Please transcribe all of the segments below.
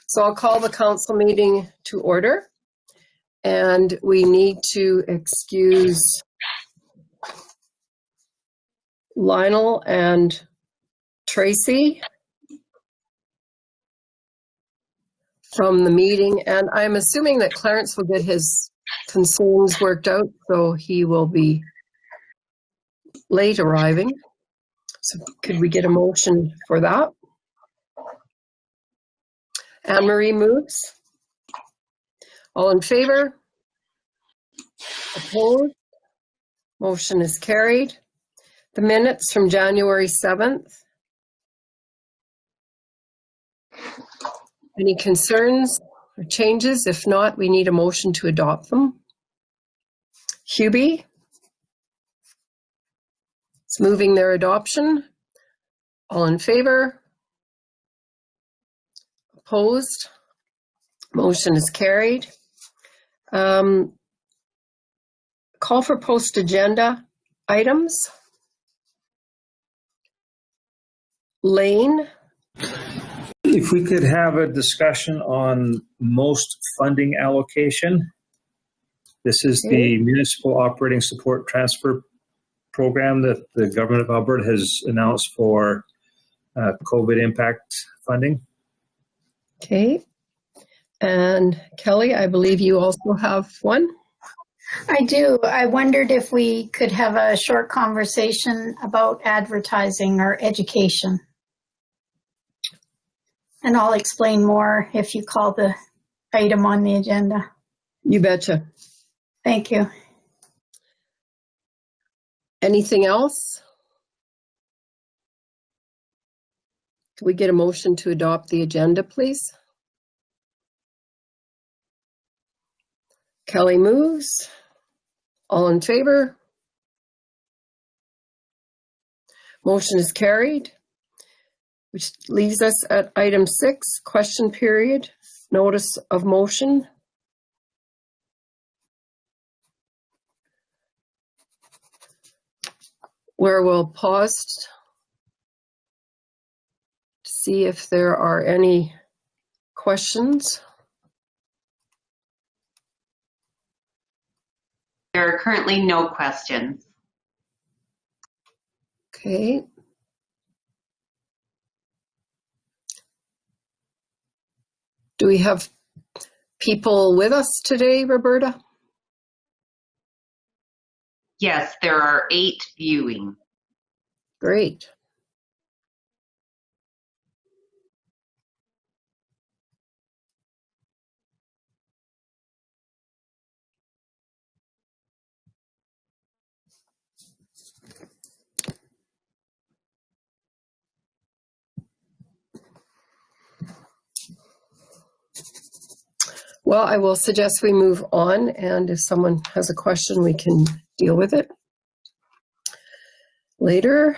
So I'll call the council meeting to order, and we need to excuse Lionel and Tracy from the meeting, and I'm assuming that Clarence will get his concerns worked out, so he will be late arriving. So could we get a motion for that? Anne-Marie moves. All in favor? Opposed? Motion is carried. The minutes from January 7th. Any concerns or changes? If not, we need a motion to adopt them. Hubie? It's moving their adoption. All in favor? Opposed? Motion is carried. Call for post agenda items. Lane? If we could have a discussion on most funding allocation. This is the Municipal Operating Support Transfer Program that the Government of Alberta has announced for COVID impact funding. Okay. And Kelly, I believe you also have one. I do. I wondered if we could have a short conversation about advertising or education. And I'll explain more if you call the item on the agenda. You betcha. Thank you. Anything else? Can we get a motion to adopt the agenda, please? Kelly moves. All in favor? Motion is carried, which leaves us at item 6, question period, notice of motion. Where we'll pause to see if there are any questions. There are currently no questions. Okay. Do we have people with us today, Roberta? Yes, there are 8 viewing. Great. Well, I will suggest we move on, and if someone has a question, we can deal with it later.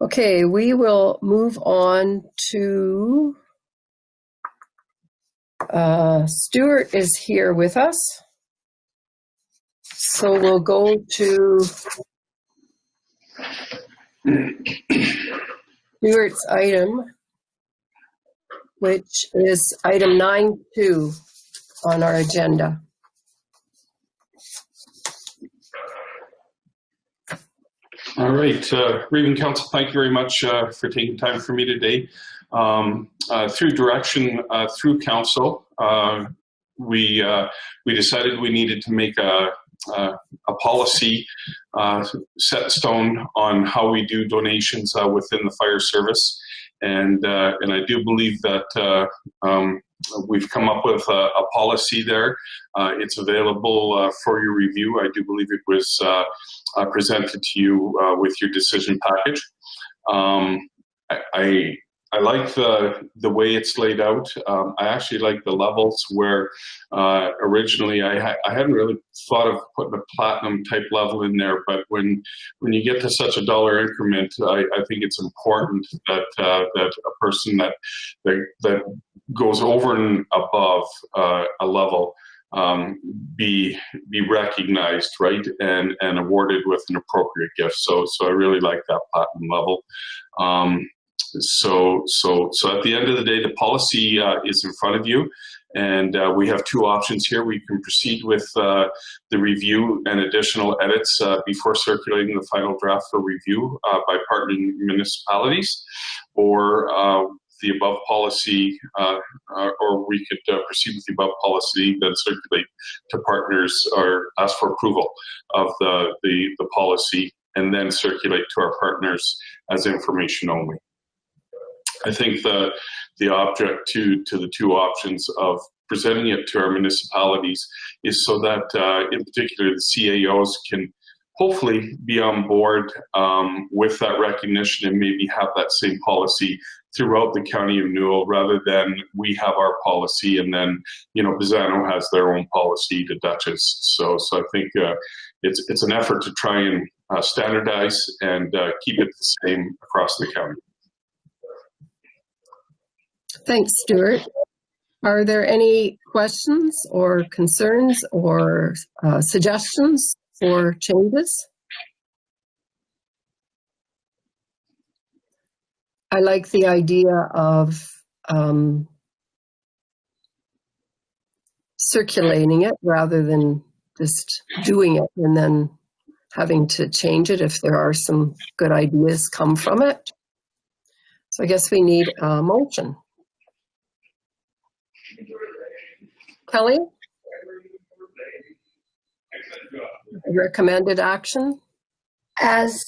Okay, we will move on to Stuart is here with us. So we'll go to Stuart's item, which is item 9.2 on our agenda. All right, Raven Council, thank you very much for taking time for me today. Through direction through Council, we decided we needed to make a policy set in stone on how we do donations within the fire service. And I do believe that we've come up with a policy there. It's available for your review. I do believe it was presented to you with your decision package. I like the way it's laid out. I actually like the levels where originally I hadn't really thought of putting a platinum type level in there, but when you get to such a dollar increment, I think it's important that that a person that goes over and above a level be recognized, right, and awarded with an appropriate gift. So I really like that platinum level. So at the end of the day, the policy is in front of you, and we have two options here. We can proceed with the review and additional edits before circulating the final draft for review by partnering municipalities, or the above policy, or we could proceed with the above policy, then circulate to partners or ask for approval of the policy, and then circulate to our partners as information only. I think the object to the two options of presenting it to our municipalities is so that, in particular, the CAOs can hopefully be on board with that recognition and maybe have that same policy throughout the County of Newell, rather than we have our policy and then, Bassano has their own policy to Dutchess. So I think it's an effort to try and standardize and keep it the same across the county. Thanks, Stuart. Are there any questions or concerns or suggestions for changes? I like the idea of circulating it rather than just doing it and then having to change it if there are some good ideas come from it. So I guess we need a motion. Kelly? Recommended action? As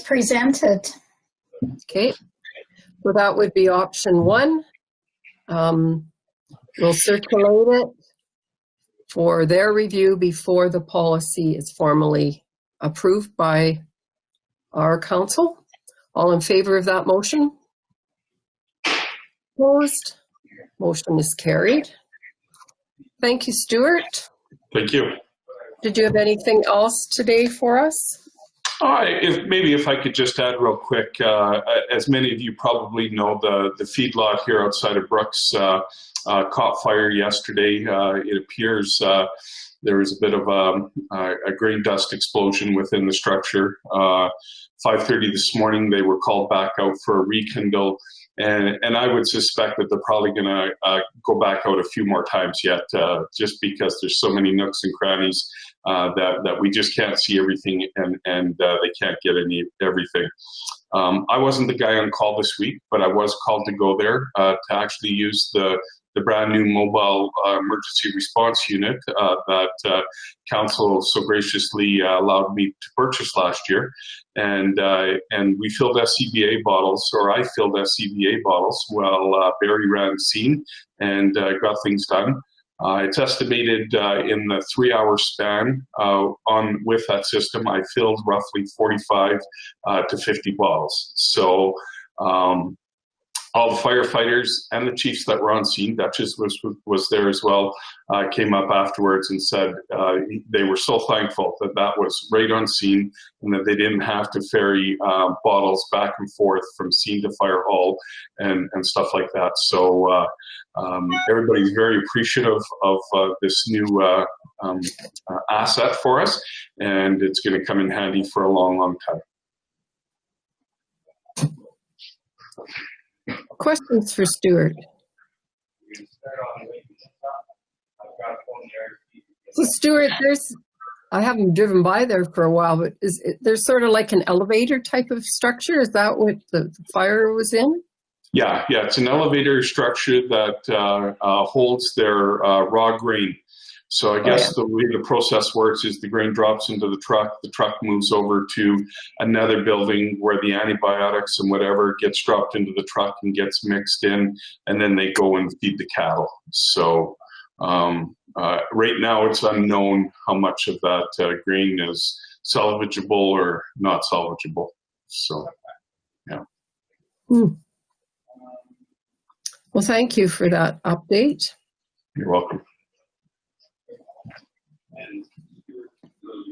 presented. Okay. So that would be option one. We'll circulate it for their review before the policy is formally approved by our council. All in favor of that motion? Opposed? Motion is carried. Thank you, Stuart. Thank you. Did you have anything else today for us? If I could just add real quick, as many of you probably know, the feedlot here outside of Brooks caught fire yesterday. It appears there was a bit of a grain dust explosion within the structure. 5:30 this morning, they were called back out for a rekindle. And I would suspect that they're probably going to go back out a few more times yet, just because there's so many nooks and crannies that we just can't see everything, and they can't get everything. I wasn't the guy on call this week, but I was called to go there to actually use the brand new mobile emergency response unit that Council so graciously allowed me to purchase last year. And we filled SCBA bottles, or I filled SCBA bottles while Barry ran the scene and got things done. It's estimated in the 3-hour span with that system, I filled roughly 45 to 50 bottles. So all the firefighters and the chiefs that were on scene, Dutchess was there as well, came up afterwards and said they were so thankful that that was right on scene and that they didn't have to ferry bottles back and forth from scene to fire hall and stuff like that. So everybody's very appreciative of this new asset for us, and it's going to come in handy for a long, long time. Questions for Stuart? So Stuart, I haven't driven by there for a while, but there's sort of like an elevator type of structure? Is that what the fire was in? Yeah, it's an elevator structure that holds their raw grain. So I guess the way the process works is the grain drops into the truck moves over to another building where the antibiotics and whatever gets dropped into the truck and gets mixed in, and then they go and feed the cattle. So right now it's unknown how much of that grain is salvageable or not salvageable. So, yeah. Well, thank you for that update. You're welcome.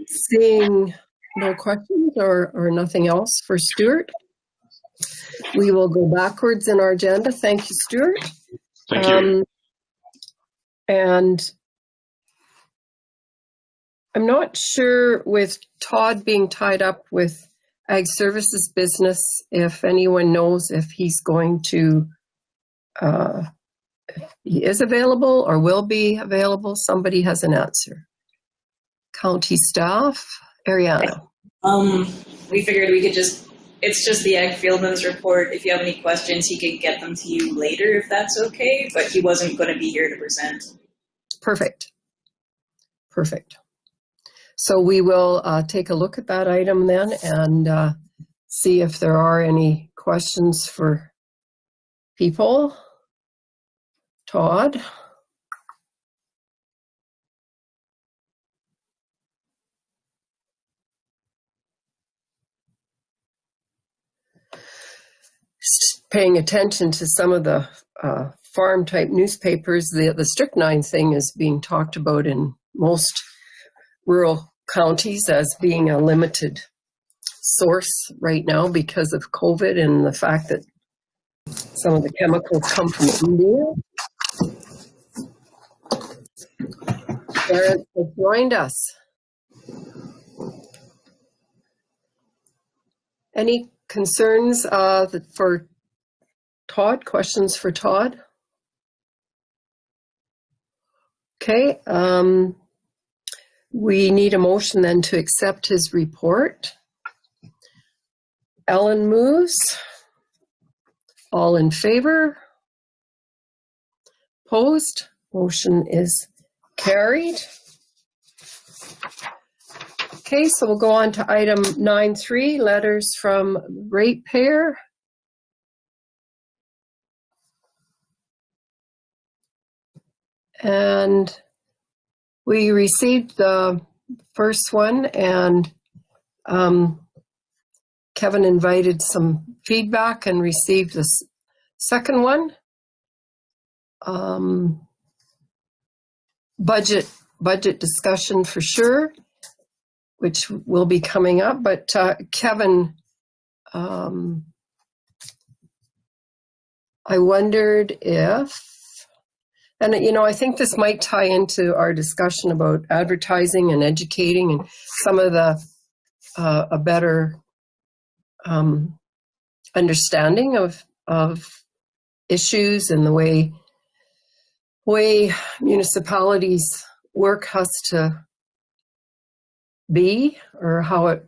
Seeing no questions or nothing else for Stuart, we will go backwards in our agenda. Thank you, Stuart. Thank you. And I'm not sure, with Todd being tied up with Ag Services business, if anyone knows if he's going to, if he is available or will be available, somebody has an answer. County staff, Ariana. We figured we could it's just the Ag Fieldman's report. If you have any questions, he could get them to you later if that's okay, but he wasn't going to be here to present. Perfect. Perfect. So we will take a look at that item then and see if there are any questions for people. Todd? Paying attention to some of the farm type newspapers, the strychnine thing is being talked about in most rural counties as being a limited source right now because of COVID and the fact that some of the chemicals come from India. Clarence has joined us. Any concerns for Todd? Questions for Todd? Okay. We need a motion then to accept his report. Ellen moves. All in favor? Opposed? Motion is carried. Okay, so we'll go on to item 9.3, letters from Ratepayer. And we received the first one, and Kevin invited some feedback and received the second one. Budget discussion for sure, which will be coming up. But Kevin, I wondered if, and I think this might tie into our discussion about advertising and educating and some of the a better understanding of issues and the way municipalities work has to be, or how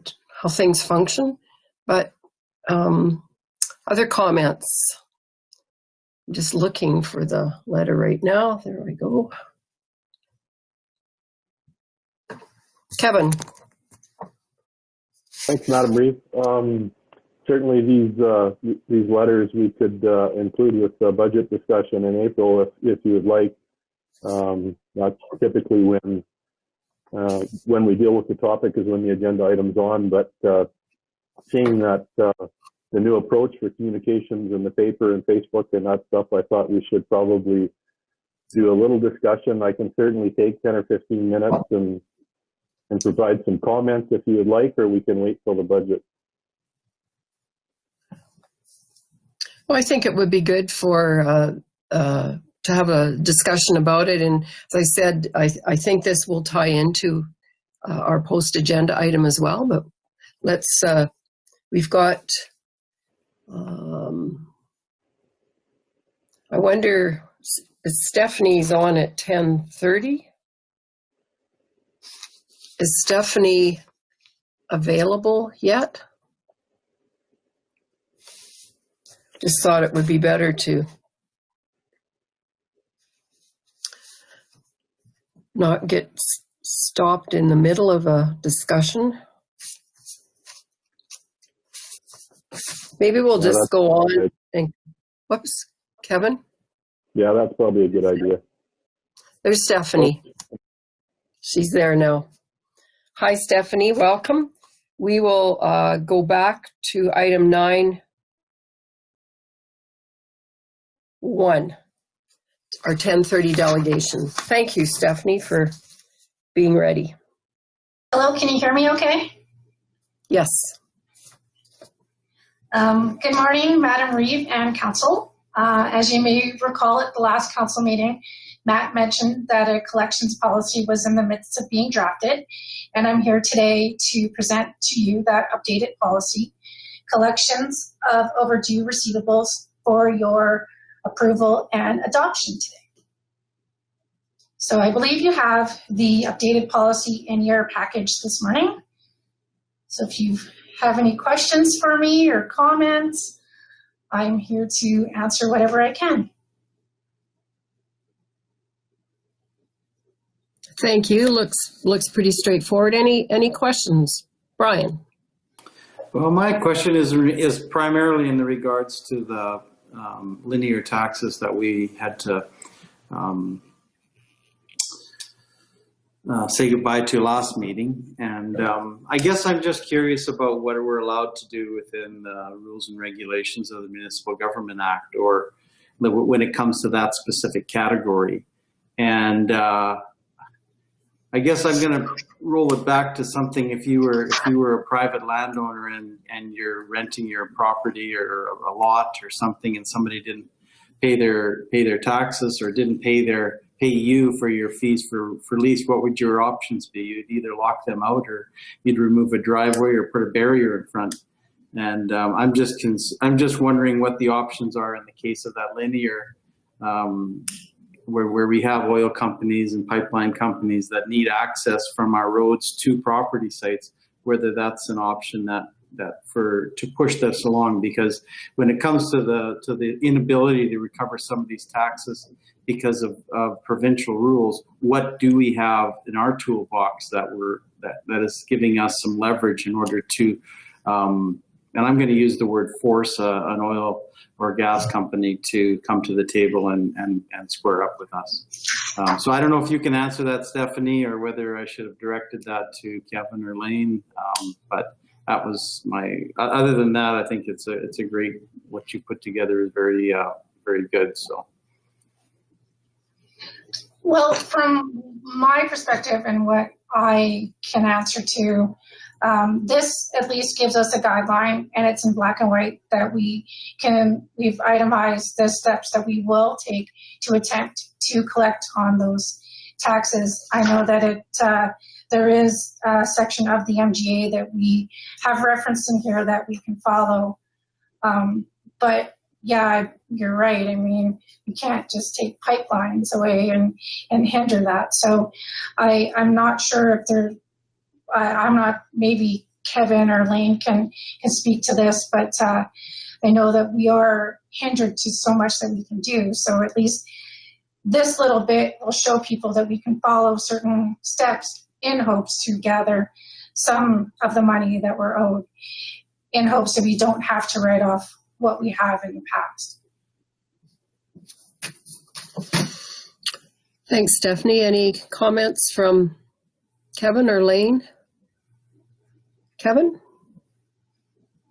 things function. But other comments? I'm just looking for the letter right now. There we go. Kevin. Thanks, Madam Reeve. Certainly these letters we could include with the budget discussion in April if you would like. That's typically when we deal with the topic is when the agenda item's on, but seeing that the new approach for communications in the paper and Facebook and that stuff, I thought we should probably do a little discussion. I can certainly take 10 or 15 minutes and provide some comments if you would like, or we can wait till the budget. Well, I think it would be good for to have a discussion about it. And as I said, I think this will tie into our post-agenda item as well. But let's, we've got, I wonder, is Stephanie's on at 10:30? Is Stephanie available yet? Just thought it would be better to not get stopped in the middle of a discussion. Maybe we'll just go on and, whoops, Kevin? Yeah, that's probably a good idea. There's Stephanie. She's there now. Hi, Stephanie, welcome. We will go back to item 9.1, our 10:30 delegation. Thank you, Stephanie, for being ready. Hello, can you hear me okay? Yes. Good morning, Madam Reeve and Council. As you may recall at the last council meeting, Matt mentioned that a collections policy was in the midst of being drafted, and I'm here today to present to you that updated policy, collections of overdue receivables, for your approval and adoption today. So I believe you have the updated policy in your package this morning. So if you have any questions for me or comments, I'm here to answer whatever I can. Thank you. Looks pretty straightforward. Any questions, Brian? Well, my question is primarily in the regards to the linear taxes that we had to say goodbye to last meeting. And I guess I'm just curious about what we're allowed to do within the rules and regulations of the Municipal Government Act, or when it comes to that specific category. And I guess I'm going to roll it back to something. If you were a private landowner and you're renting your property or a lot or something, and somebody didn't pay their taxes or didn't pay you for your fees for lease, what would your options be? You'd either lock them out, or you'd remove a driveway or put a barrier in front. And I'm just wondering what the options are in the case of that linear. Where we have oil companies and pipeline companies that need access from our roads to property sites, whether that's an option to push this along. Because when it comes to the inability to recover some of these taxes because of provincial rules, what do we have in our toolbox that is giving us some leverage in order to and I'm going to use the word force an oil or gas company to come to the table and square up with us. So I don't know if you can answer that, Stephanie, or whether I should have directed that to Kevin or Lane. But that was other than that, I think it's a great, what you put together is very, very good. So. Well, from my perspective and what I can answer to, this at least gives us a guideline, and it's in black and white that we've itemized the steps that we will take to attempt to collect on those taxes. I know that there is a section of the MGA that we have referenced in here that we can follow. But yeah, you're right. I mean, we can't just take pipelines away and hinder that. So I'm not sure if I'm not, maybe Kevin or Lane can speak to this, but I know that we are hindered to so much that we can do. So at least this little bit will show people that we can follow certain steps in hopes to gather some of the money that we're owed, in hopes that we don't have to write off what we have in the past. Thanks, Stephanie. Any comments from Kevin or Lane? Kevin?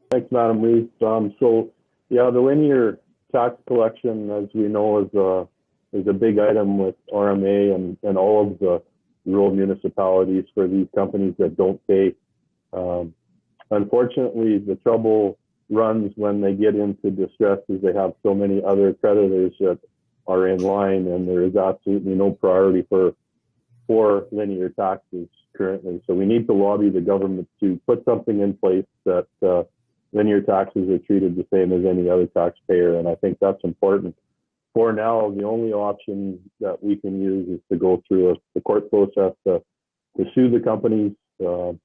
Thanks, Madam Lee. So, yeah, the linear tax collection, as we know, is a big item with RMA and all of the rural municipalities for these companies that don't pay. Unfortunately, the trouble runs when they get into distress, is they have so many other creditors that are in line, and there is absolutely no priority for linear taxes currently. So we need to lobby the government to put something in place that linear taxes are treated the same as any other taxpayer, and I think that's important. For now, the only option that we can use is to go through the court process to sue the companies and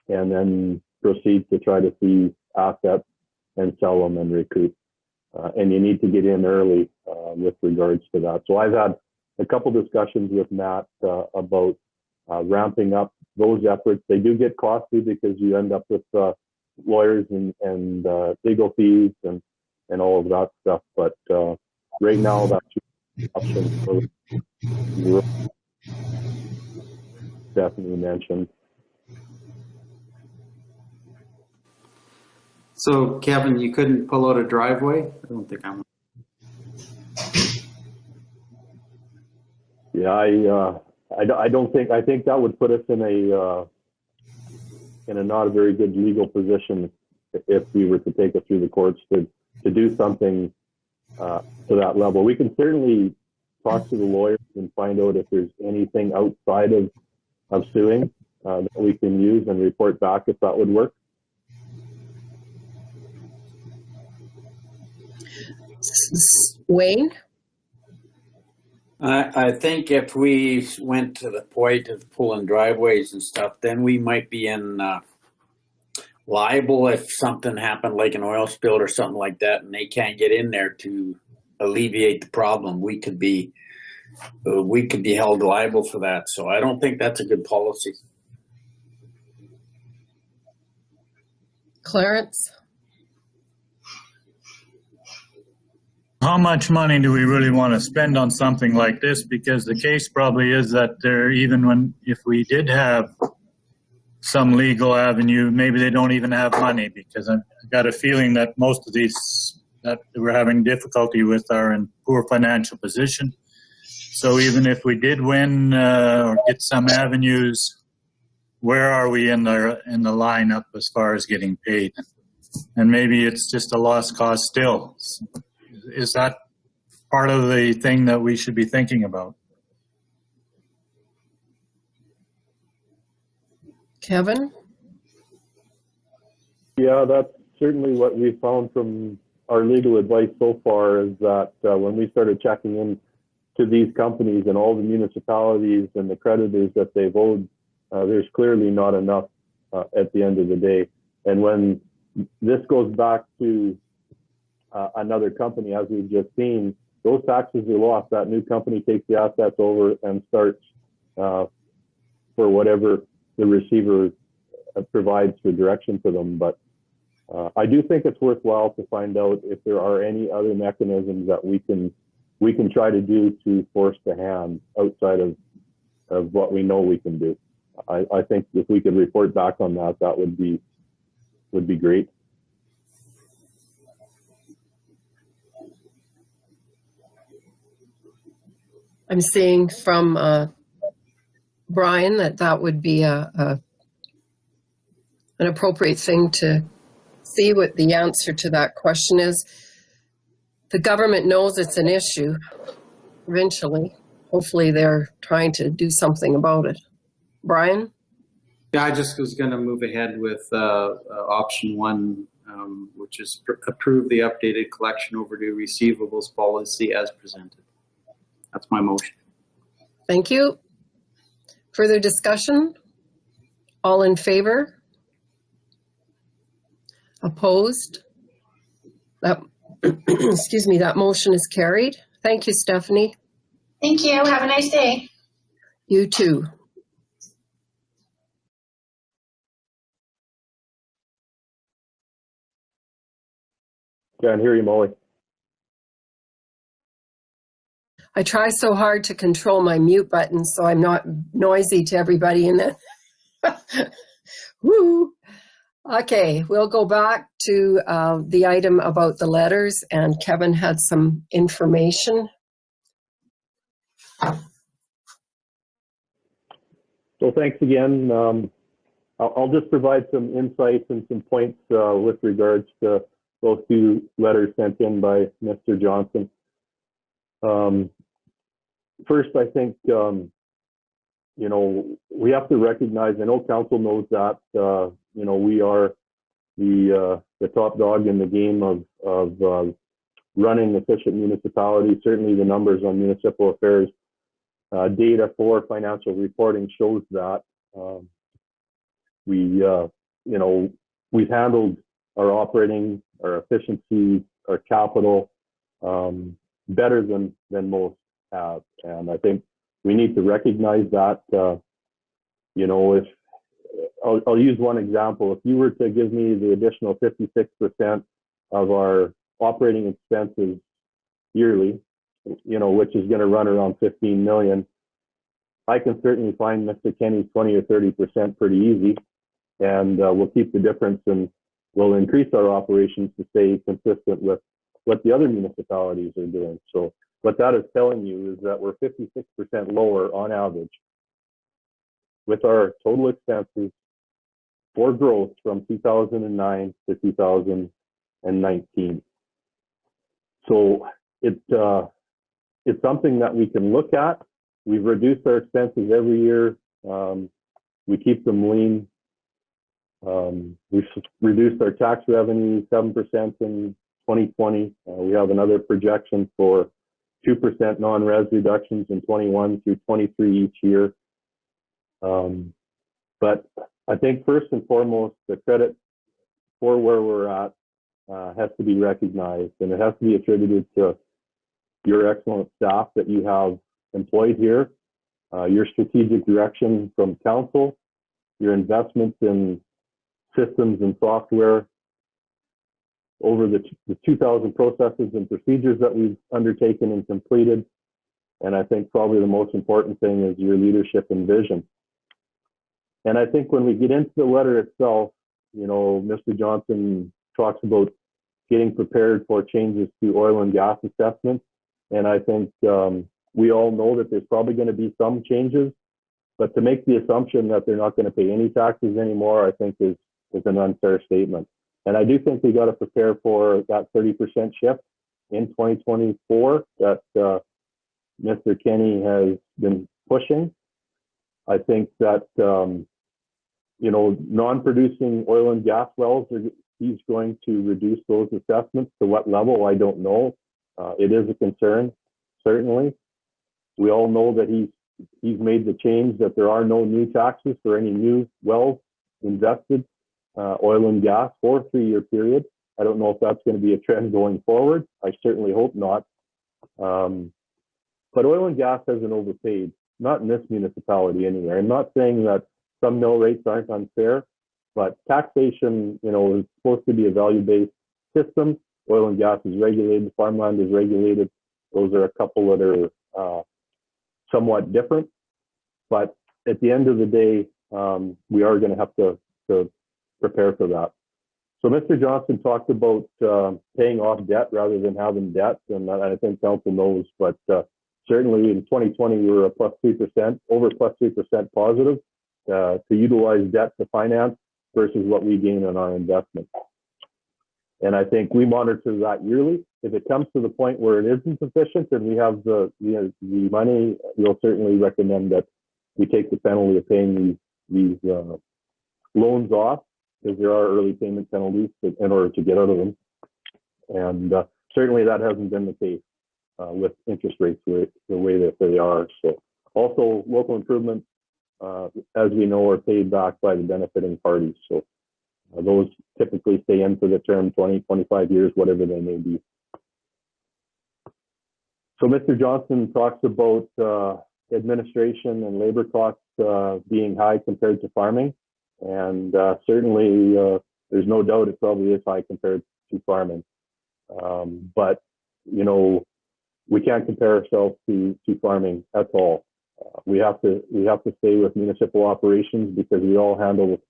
then proceed to try to seize assets and sell them and recoup. And you need to get in early with regards to that. So I've had a couple discussions with Matt about ramping up those efforts. They do get costly because you end up with lawyers and legal fees and all of that stuff. But right now, that's the option for Stephanie mentioned. So, Kevin, you couldn't pull out a driveway? I don't think I'm. Yeah, I don't think. I think that would put us in a not a very good legal position if we were to take it through the courts to do something to that level. We can certainly talk to the lawyers and find out if there's anything outside of suing that we can use and report back if that would work. Wayne? I think if we went to the point of pulling driveways and stuff, then we might be in liable if something happened like an oil spill or something like that, and they can't get in there to alleviate the problem. We could be held liable for that. So I don't think that's a good policy. Clarence? How much money do we really want to spend on something like this? Because the case probably is that if we did have some legal avenue, maybe they don't even have money, because I've got a feeling that most of these that we're having difficulty with are in poor financial position. So even if we did win or get some avenues, where are we in the lineup as far as getting paid? And maybe it's just a lost cause still. Is that part of the thing that we should be thinking about? Kevin? Yeah, that's certainly what we found from our legal advice so far, is that when we started checking in to these companies and all the municipalities and the creditors that they've owed, there's clearly not enough at the end of the day. And when this goes back to another company, as we've just seen, those taxes are lost. That new company takes the assets over and starts for whatever the receiver provides for direction to them. But I do think it's worthwhile to find out if there are any other mechanisms that we can try to do to force the hand outside of what we know we can do. I think if we could report back on that, that would be great. I'm seeing from Brian that would be an appropriate thing to see what the answer to that question is. The government knows it's an issue eventually. Hopefully they're trying to do something about it. Brian? Yeah, I just was going to move ahead with option one, which is approve the updated collection overdue receivables policy as presented. That's my motion. Thank you. Further discussion? All in favor? Opposed? That, excuse me, that motion is carried. Thank you, Stephanie. Thank you. Have a nice day. You too. Can't hear you, Molly. I try so hard to control my mute button so I'm not noisy to everybody in the woo. Okay, we'll go back to the item about the letters, and Kevin had some information. So thanks again. I'll just provide some insights and some points with regards to those two letters sent in by Mr. Johnson. First, I think, we have to recognize, I know council knows that, we are the top dog in the game of running efficient municipalities. Certainly the numbers on municipal affairs data for financial reporting shows that. We've handled our operating, our efficiency, our capital better than most have. And I think we need to recognize that, if I'll use one example. If you were to give me the additional 56% of our operating expenses yearly, which is going to run around 15 million, I can certainly find Mr. Kenny's 20 or 30% pretty easy. And we'll keep the difference and we'll increase our operations to stay consistent with what the other municipalities are doing. So what that is telling you is that we're 56% lower on average with our total expenses for growth from 2009 to 2019. So it's something that we can look at. We've reduced our expenses every year. We keep them lean. We've reduced our tax revenue 7% in 2020. We have another projection for 2% non-res reductions in 21 through 23 each year. But I think first and foremost, the credit for where we're at has to be recognized, and it has to be attributed to your excellent staff that you have employed here, your strategic direction from council, your investments in systems and software, over the 2,000 processes and procedures that we've undertaken and completed. And I think probably the most important thing is your leadership and vision. And I think when we get into the letter itself, you know, Mr. Johnson talks about getting prepared for changes to oil and gas assessments. And I think we all know that there's probably going to be some changes, but to make the assumption that they're not going to pay any taxes anymore, I think is an unfair statement. And I do think we got to prepare for that 30% shift in 2024 that Mr. Kenny has been pushing. I think that, you know, non-producing oil and gas wells, he's going to reduce those assessments. To what level, I don't know. It is a concern, certainly. We all know that he's made the change that there are no new taxes for any new wells invested, oil and gas, for a 3-year period. I don't know if that's going to be a trend going forward. I certainly hope not. But oil and gas hasn't overpaid, not in this municipality anyway. I'm not saying that some mill rates aren't unfair, but taxation, you know, is supposed to be a value-based system. Oil and gas is regulated, farmland is regulated. Those are a couple that are somewhat different. But at the end of the day, we are going to have to prepare for that. So Mr. Johnson talked about paying off debt rather than having debt, and I think council knows, but certainly in 2020, we were a +3%, over +3% positive to utilize debt to finance versus what we gain on our investment. And I think we monitor that yearly. If it comes to the point where it isn't sufficient and we have the money, we'll certainly recommend that we take the penalty of paying these loans off, because there are early payment penalties in order to get out of them. And certainly that hasn't been the case with interest rates the way that they are. So also local improvements, as we know, are paid back by the benefiting parties. So those typically stay in for the term 20, 25 years, whatever they may be. So Mr. Johnson talks about administration and labor costs being high compared to farming. And certainly there's no doubt it probably is high compared to farming. But, you know, we can't compare ourselves to farming at all. We have to stay with municipal operations because we all handle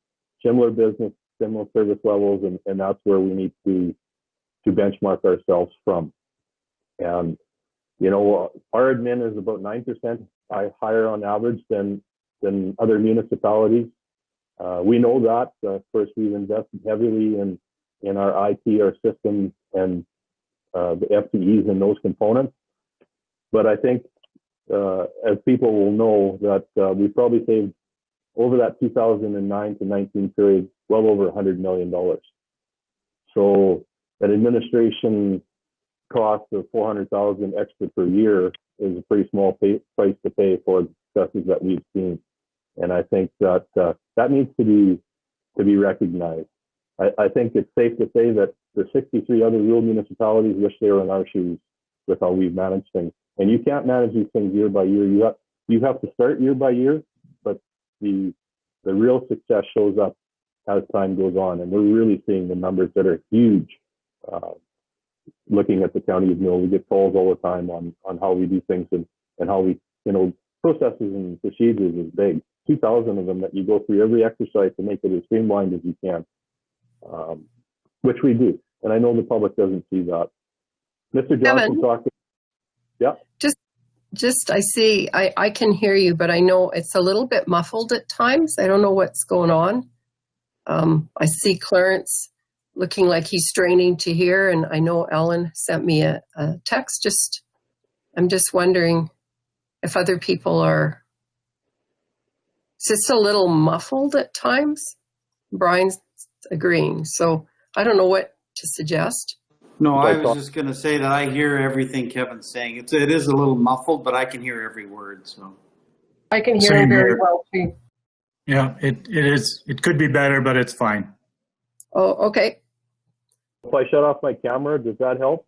similar business, similar service levels, and that's where we need to benchmark ourselves from. And, you know, our admin is about 9% higher on average than other municipalities. We know that. Of course, we've invested heavily in our IT, our systems, and the FTEs and those components. But I think, as people will know, that we probably saved over that 2009 to 19 period well over $100 million. So an administration cost of $400,000 extra per year is a pretty small price to pay for the successes that we've seen. And I think that that needs to be recognized. I think it's safe to say that the 63 other rural municipalities wish they were in our shoes with how we've managed things. And you can't manage these things year by year. You have to start year by year, but the real success shows up as time goes on. And we're really seeing the numbers that are huge. Looking at the county of Mill, we get calls all the time on how we do things and how we, you know, processes and procedures is big. 2,000 of them that you go through every exercise to make it as streamlined as you can, which we do. And I know the public doesn't see that. Mr. Johnson talked. Yeah. Just I see, I can hear you, but I know it's a little bit muffled at times. I don't know what's going on. I see Clarence looking like he's straining to hear, and I know Ellen sent me a text. I'm just wondering if other people are. It's just a little muffled at times. Brian's agreeing, so I don't know what to suggest. No, I was just going to say that I hear everything Kevin's saying. It is a little muffled, but I can hear every word. So I can hear Same him very here. well too. Yeah, it is. It could be better, but it's fine. Oh, okay. If I shut off my camera, does that help?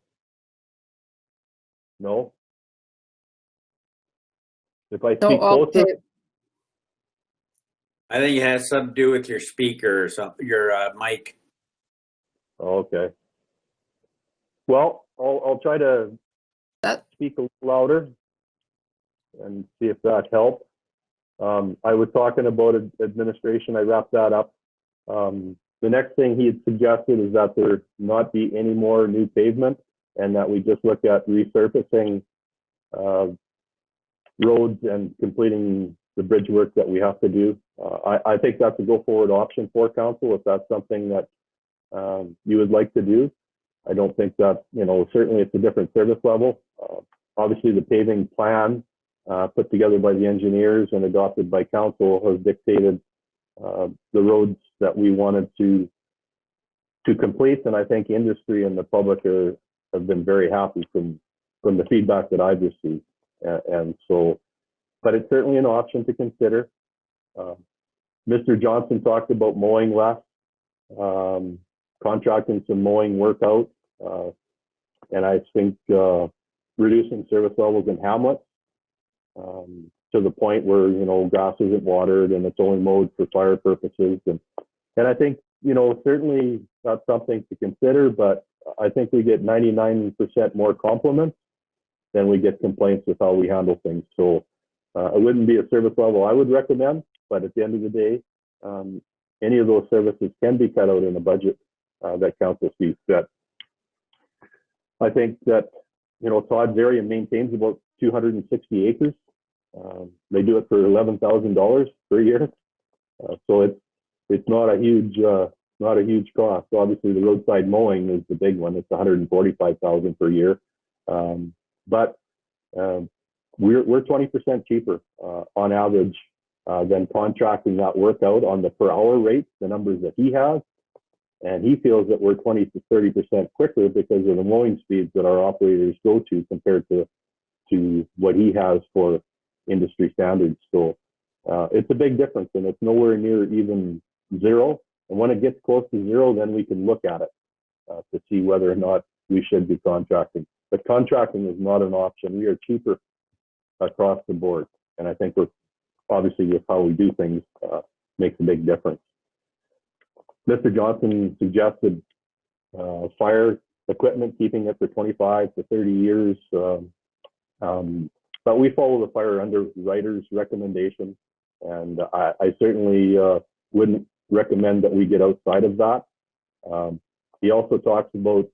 No? If I No, speak closer? okay. I think it has something to do with your speaker or something, your mic. Okay. Well, I'll try to speak a little louder and see if that helps. I was talking about administration. I wrapped that up. The next thing he had suggested is that there not be any more new pavement and that we just look at resurfacing roads and completing the bridge work that we have to do. I think that's a go forward option for council if that's something that you would like to do. I don't think that, certainly it's a different service level. Obviously the paving plan put together by the engineers and adopted by council has dictated the roads that we wanted to complete, and I think industry and the public have been very happy from the feedback that I've received, and so, but it's certainly an option to consider. Mr. Johnson talked about mowing less, contracting some mowing work out, and I think reducing service levels in hamlets to the point where grass isn't watered and it's only mowed for fire purposes, and I think certainly that's something to consider, but I think we get 99% more compliments than we get complaints with how we handle things. So it wouldn't be a service level I would recommend, but at the end of the day, any of those services can be cut out in a budget that council sees fit. I think that Todd's area maintains about 260 acres. They do it for $11,000 per year, so it's not a huge cost. Obviously, the roadside mowing is the big one. It's $145,000 per year, but we're 20% cheaper on average than contracting that work out on the per hour rate. The numbers that he has, and he feels that we're 20 to 30% quicker because of the mowing speeds that our operators go to compared to what he has for industry standards. So it's a big difference, and it's nowhere near even zero. And when it gets close to zero, then we can look at it to see whether or not we should be contracting. But contracting is not an option. We are cheaper across the board, and I think we're obviously with how we do things makes a big difference. Mr. Johnson suggested fire equipment, keeping it for 25 to 30 years. But we follow the fire underwriter's recommendation, and I certainly wouldn't recommend that we get outside of that. He also talks about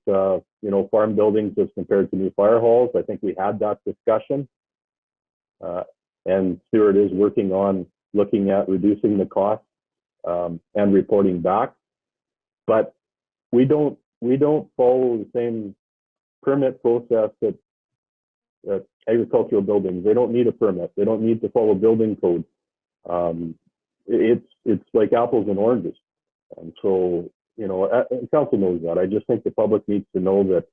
farm buildings as compared to new fire halls. I think we had that discussion, and Stuart is working on looking at reducing the cost and reporting back. But we don't follow the same permit process that agricultural buildings. They don't need a permit. They don't need to follow building code. It's like apples and oranges. And so, council knows that. I just think the public needs to know that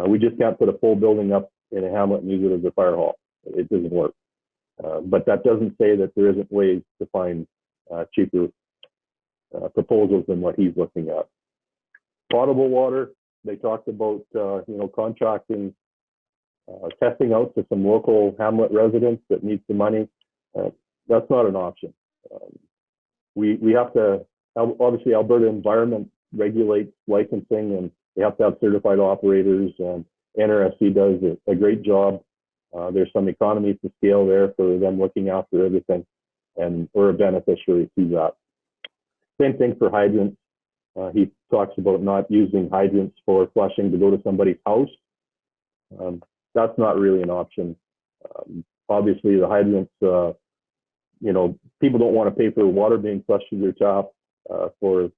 we just can't put a full building up in a hamlet and use it as a fire hall. It doesn't work. But that doesn't say that there isn't ways to find cheaper proposals than what he's looking at. Potable water, they talked about, contracting testing out to some local hamlet residents that need some money. That's not an option. We have to, obviously Alberta Environment regulates licensing, and they have to have certified operators, and NRSC does a great job. There's some economies to scale there for them looking after everything, and we're a beneficiary to that. Same thing for hydrants. He talks about not using hydrants for flushing to go to somebody's house. That's not really an option. Obviously, the hydrants, people don't want to pay for water being flushed through their tap for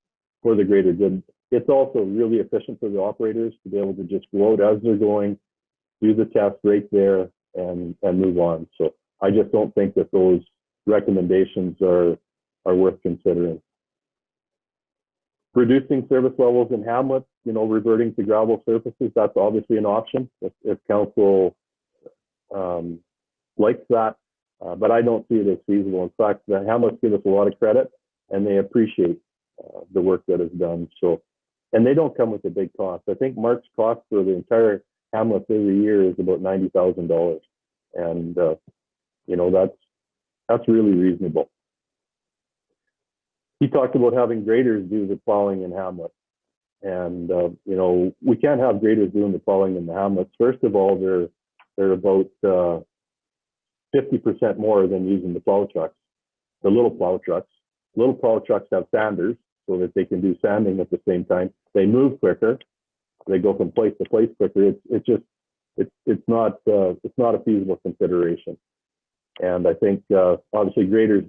the greater good it's also really efficient for the operators to be able to just go out as they're going, do the test right there, and move on. So I just don't think that those recommendations are worth considering. Reducing service levels in hamlets, reverting to gravel surfaces, that's obviously an option if council likes that, but I don't see it as feasible. In fact, the hamlets give us a lot of credit, and they appreciate the work that is done. So, and they don't come with a big cost. I think Mark's cost for the entire hamlet every year is about $90,000, and that's really reasonable. He talked about having graders do the plowing in hamlets, and we can't have graders doing the plowing in the hamlets. First of all, they're about 50% more than using the plow trucks, the little plow trucks. Little plow trucks have sanders so that they can do sanding at the same time. They move quicker. They go from place to place quicker. It's not a feasible consideration. And I think obviously graders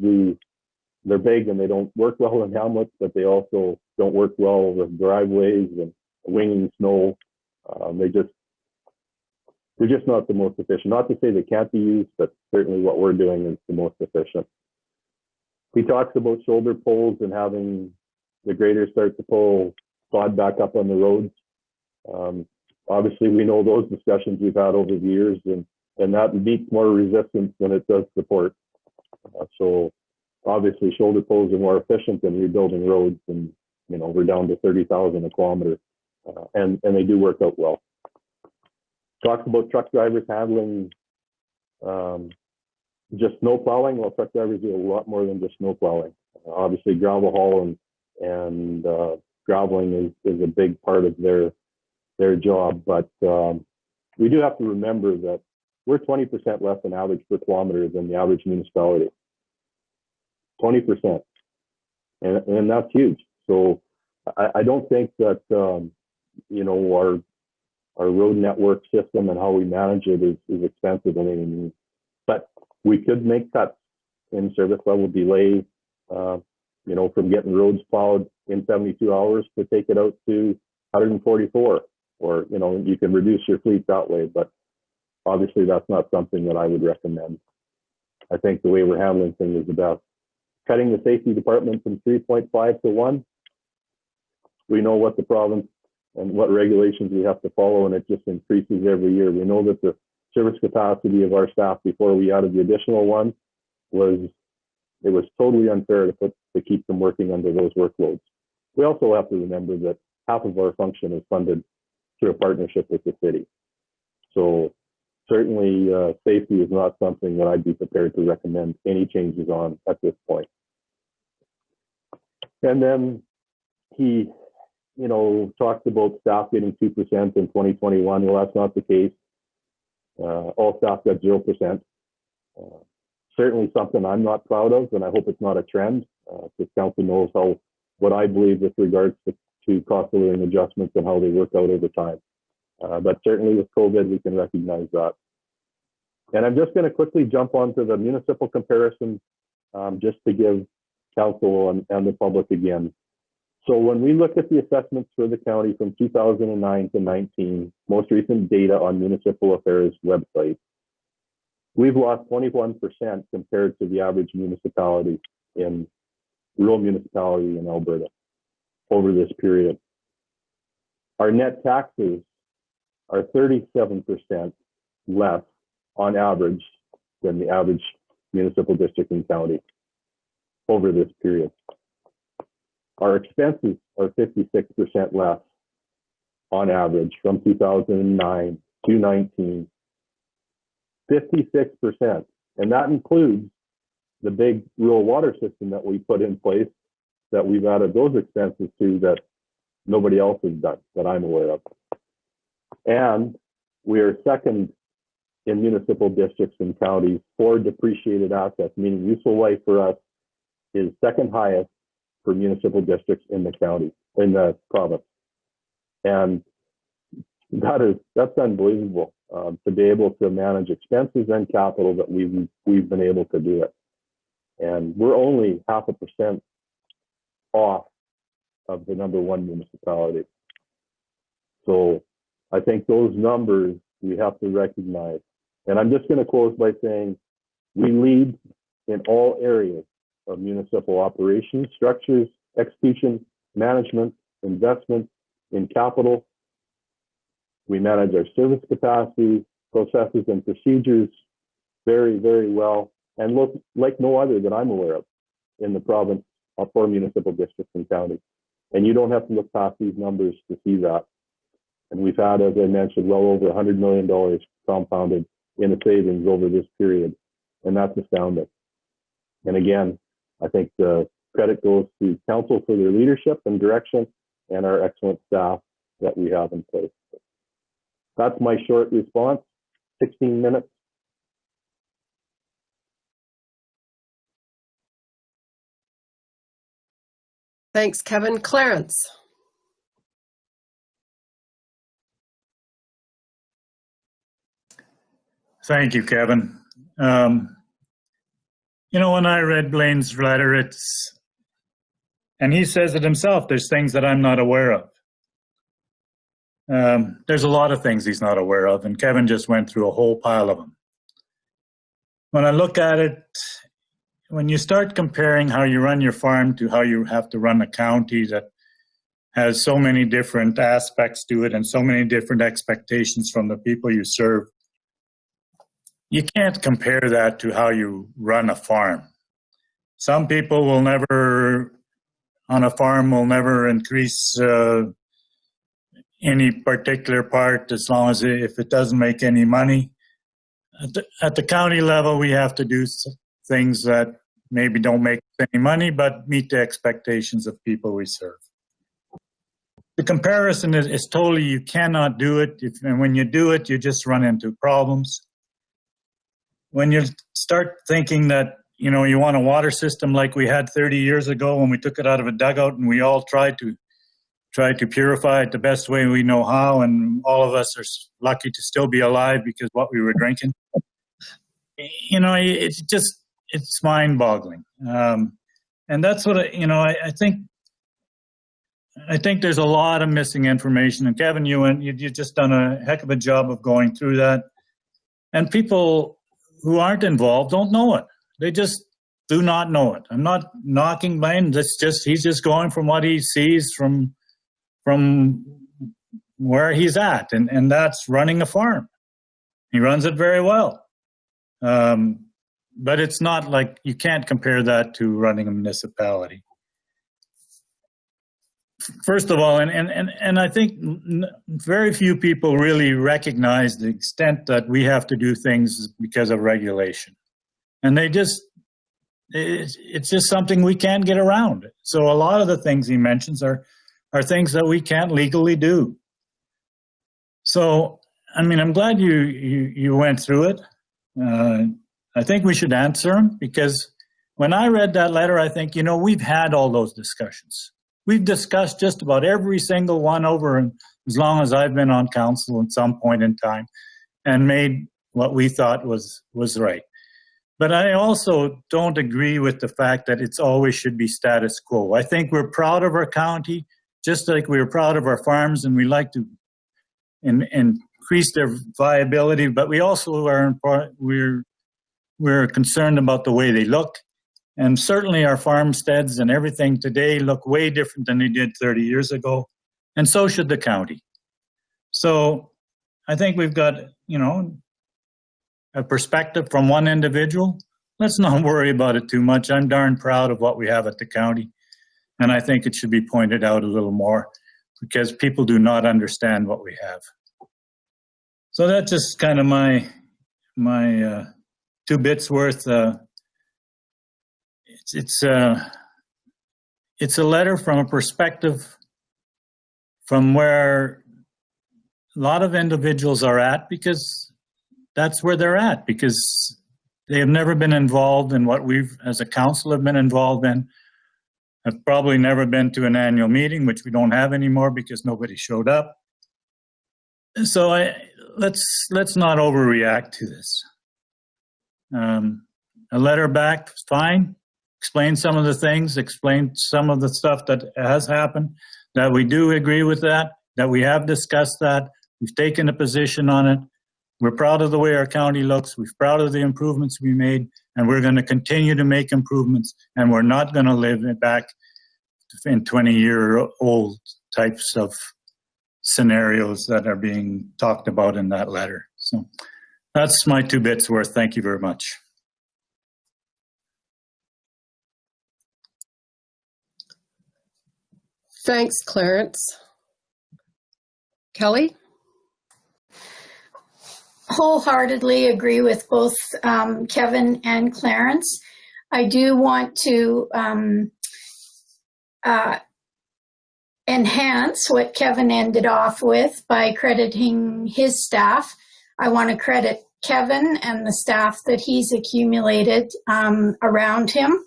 they're big and they don't work well in hamlets, but they also don't work well with driveways and winging snow. They're just not the most efficient. Not to say they can't be used, but certainly what we're doing is the most efficient. He talks about shoulder pulls and having the graders start to pull sod back up on the roads. Obviously, we know those discussions we've had over the years, and that meets more resistance than it does support. So obviously, shoulder pulls are more efficient than rebuilding roads, and we're down to 30,000 a kilometer, and they do work out well. Talks about truck drivers handling just snow plowing. Well, truck drivers do a lot more than just snow plowing. Obviously, gravel haul and graveling is a big part of their job, but we do have to remember that we're 20% less than average per kilometer than the average municipality. 20%, and that's huge. So I don't think that our road network system and how we manage it is expensive in any means. But we could make cuts in service level delay, from getting roads plowed in 72 hours to take it out to 144, or, you can reduce your fleet that way. But obviously that's not something that I would recommend. I think the way we're handling things is the best. Cutting the safety department from 3.5 to 1. We know what the province and what regulations we have to follow, and it just increases every year. We know that the service capacity of our staff before we added the additional one was totally unfair to keep them working under those workloads. We also have to remember that half of our function is funded through a partnership with the city. So certainly safety is not something that I'd be prepared to recommend any changes on at this point. And then he talked about staff getting 2% in 2021. Well, that's not the case. All staff got 0%. Certainly something I'm not proud of, and I hope it's not a trend, because council knows what I believe with regards to cost of living adjustments and how they work out over time. But certainly with COVID, we can recognize that. And I'm just going to quickly jump onto the municipal comparison, just to give council and the public again. So when we look at the assessments for the county from 2009 to 19, most recent data on Municipal Affairs website, we've lost 21% compared to the average municipality rural municipality in Alberta over this period. Our net taxes are 37% less on average than the average municipal district in county over this period. Our expenses are 56% less on average from 2009 to 19. 56%. And that includes the big rural water system that we put in place, that we've added those expenses to that nobody else has done that I'm aware of. And we are second in municipal districts and counties for depreciated assets, meaning useful life for us is second highest for municipal districts in the county, in the province. And that's unbelievable to be able to manage expenses and capital that we've been able to do it. And we're only 0.5% off of the #1 municipality. So I think those numbers we have to recognize. And I'm just going to close by saying we lead in all areas of municipal operations, structures, execution, management, investment in capital. We manage our service capacity, processes, and procedures very, very well, and look like no other that I'm aware of in the province for municipal districts and counties. And you don't have to look past these numbers to see that. And we've had, as I mentioned, well over $100 million compounded in the savings over this period. And that's astounding. And again, I think the credit goes to council for their leadership and direction and our excellent staff that we have in place. That's my short response, 16 minutes. Thanks, Kevin. Clarence. Thank you, Kevin. You know, when I read Blaine's letter, and he says it himself, there's things that I'm not aware of. There's a lot of things he's not aware of, and Kevin just went through a whole pile of them. When I look at it, when you start comparing how you run your farm to how you have to run a county that has so many different aspects to it and so many different expectations from the people you serve, you can't compare that to how you run a farm. Some people will never, on a farm, will never increase any particular part as long as if it doesn't make any money. At the county level, we have to do things that maybe don't make any money, but meet the expectations of people we serve. The comparison is totally, you cannot do it. And when you do it, you just run into problems. When you start thinking that, you know, you want a water system like we had 30 years ago when we took it out of a dugout and we all tried to purify it the best way we know how, and all of us are lucky to still be alive because what we were drinking. You know, it's mind-boggling. And that's what, I think there's a lot of missing information. And Kevin, you've just done a heck of a job of going through that. And people who aren't involved don't know it. They just do not know it. I'm not knocking Blaine. He's just going from what he sees from where he's at, and that's running a farm. He runs it very well. But it's not like, you can't compare that to running a municipality. First of all, and I think very few people really recognize the extent that we have to do things because of regulation. And it's just something we can't get around. So a lot of the things he mentions are things that we can't legally do. So, I mean, I'm glad you went through it. I think we should answer them, because when I read that letter, I think, we've had all those discussions. We've discussed just about every single one over as long as I've been on council at some point in time, and made what we thought was right. But I also don't agree with the fact that it's always should be status quo. I think we're proud of our county, just like we were proud of our farms, and we like to increase their viability, but we also we're concerned about the way they look. And certainly our farmsteads and everything today look way different than they did 30 years ago. And so should the county. So I think we've got, a perspective from one individual. Let's not worry about it too much. I'm darn proud of what we have at the county. And I think it should be pointed out a little more, because people do not understand what we have. So that's just kind of my 2 bits worth. It's a letter from a perspective from where a lot of individuals are at, because that's where they're at, because they have never been involved in what we've, as a council, have been involved in. I've probably never been to an annual meeting, which we don't have anymore because nobody showed up. So let's not overreact to this. A letter back is fine. explain some of the things, explain some of the stuff that has happened, that we do agree with that we have discussed that, we've taken a position on it. We're proud of the way our county looks. We're proud of the improvements we made, and we're going to continue to make improvements, and we're not going to live it back in 20-year-old types of scenarios that are being talked about in that letter. So that's my 2 bits worth. Thank you very much. Thanks, Clarence. Kelly? Wholeheartedly agree with both Kevin and Clarence. I do want to enhance what Kevin ended off with by crediting his staff. I want to credit Kevin and the staff that he's accumulated around him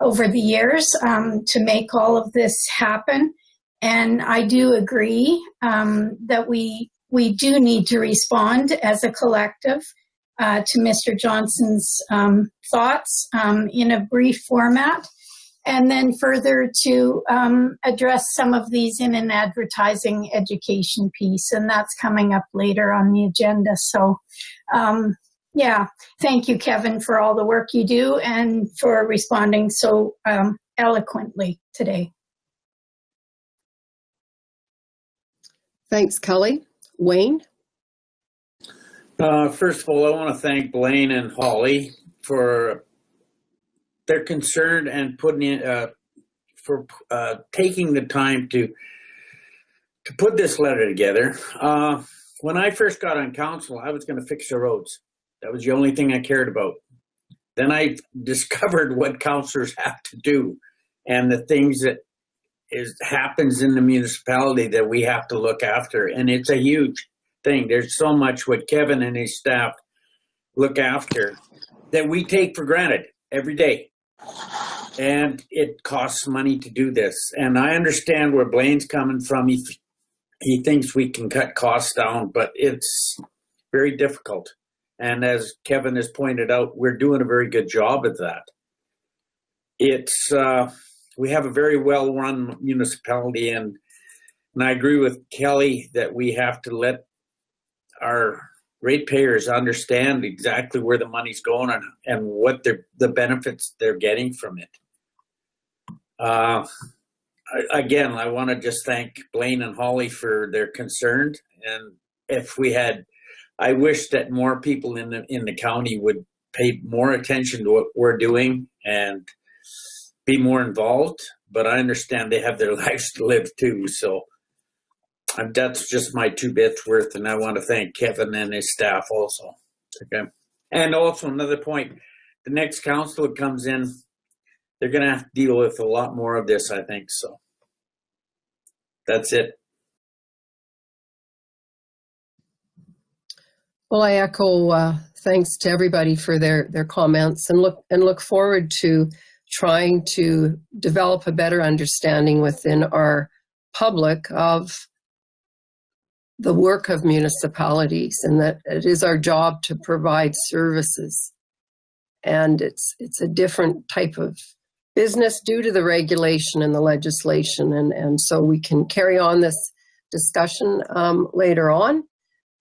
over the years to make all of this happen. And I do agree that we do need to respond as a collective to Mr. Johnson's thoughts in a brief format, and then further to address some of these in an advertising education piece, and that's coming up later on the agenda. So yeah, thank you, Kevin, for all the work you do and for responding so eloquently today. Thanks, Kelly. Wayne? First of all, I want to thank Blaine and Holly for their concern and putting in, for taking the time to put this letter together. When I first got on council, I was going to fix the roads. That was the only thing I cared about. Then I discovered what councillors have to do and the things that happens in the municipality that we have to look after. And it's a huge thing. There's so much what Kevin and his staff look after that we take for granted every day. And it costs money to do this. And I understand where Blaine's coming from. He thinks we can cut costs down, but it's very difficult. And as Kevin has pointed out, we're doing a very good job at that. It's we have a very well-run municipality, and I agree with Kelly that we have to let our ratepayers understand exactly where the money's going and what the benefits they're getting from it. Again, I want to just thank Blaine and Holly for their concern, and if we had, I wish that more people in the county would pay more attention to what we're doing and be more involved, but I understand they have their lives to live too. So that's just my 2 bits worth, and I want to thank Kevin and his staff also. Okay. And also another point, the next council that comes in, they're going to have to deal with a lot more of this, I think. So that's it. Well, I echo thanks to everybody for their comments, and look forward to trying to develop a better understanding within our public of the work of municipalities, and that it is our job to provide services. And it's a different type of business due to the regulation and the legislation. And so we can carry on this discussion later on,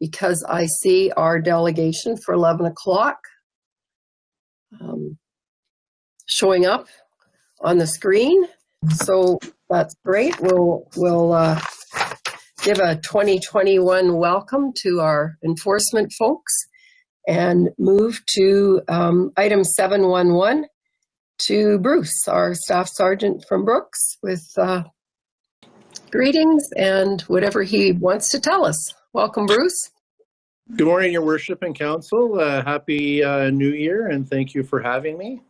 because I see our delegation for 11 o'clock showing up on the screen. So that's great. We'll give a 2021 welcome to our enforcement folks and move to item 711 to Bruce, our staff sergeant from Brooks, with greetings and whatever he wants to tell us. Welcome, Bruce. Good morning, Your Worship and Council. Happy New Year, and thank you for having me.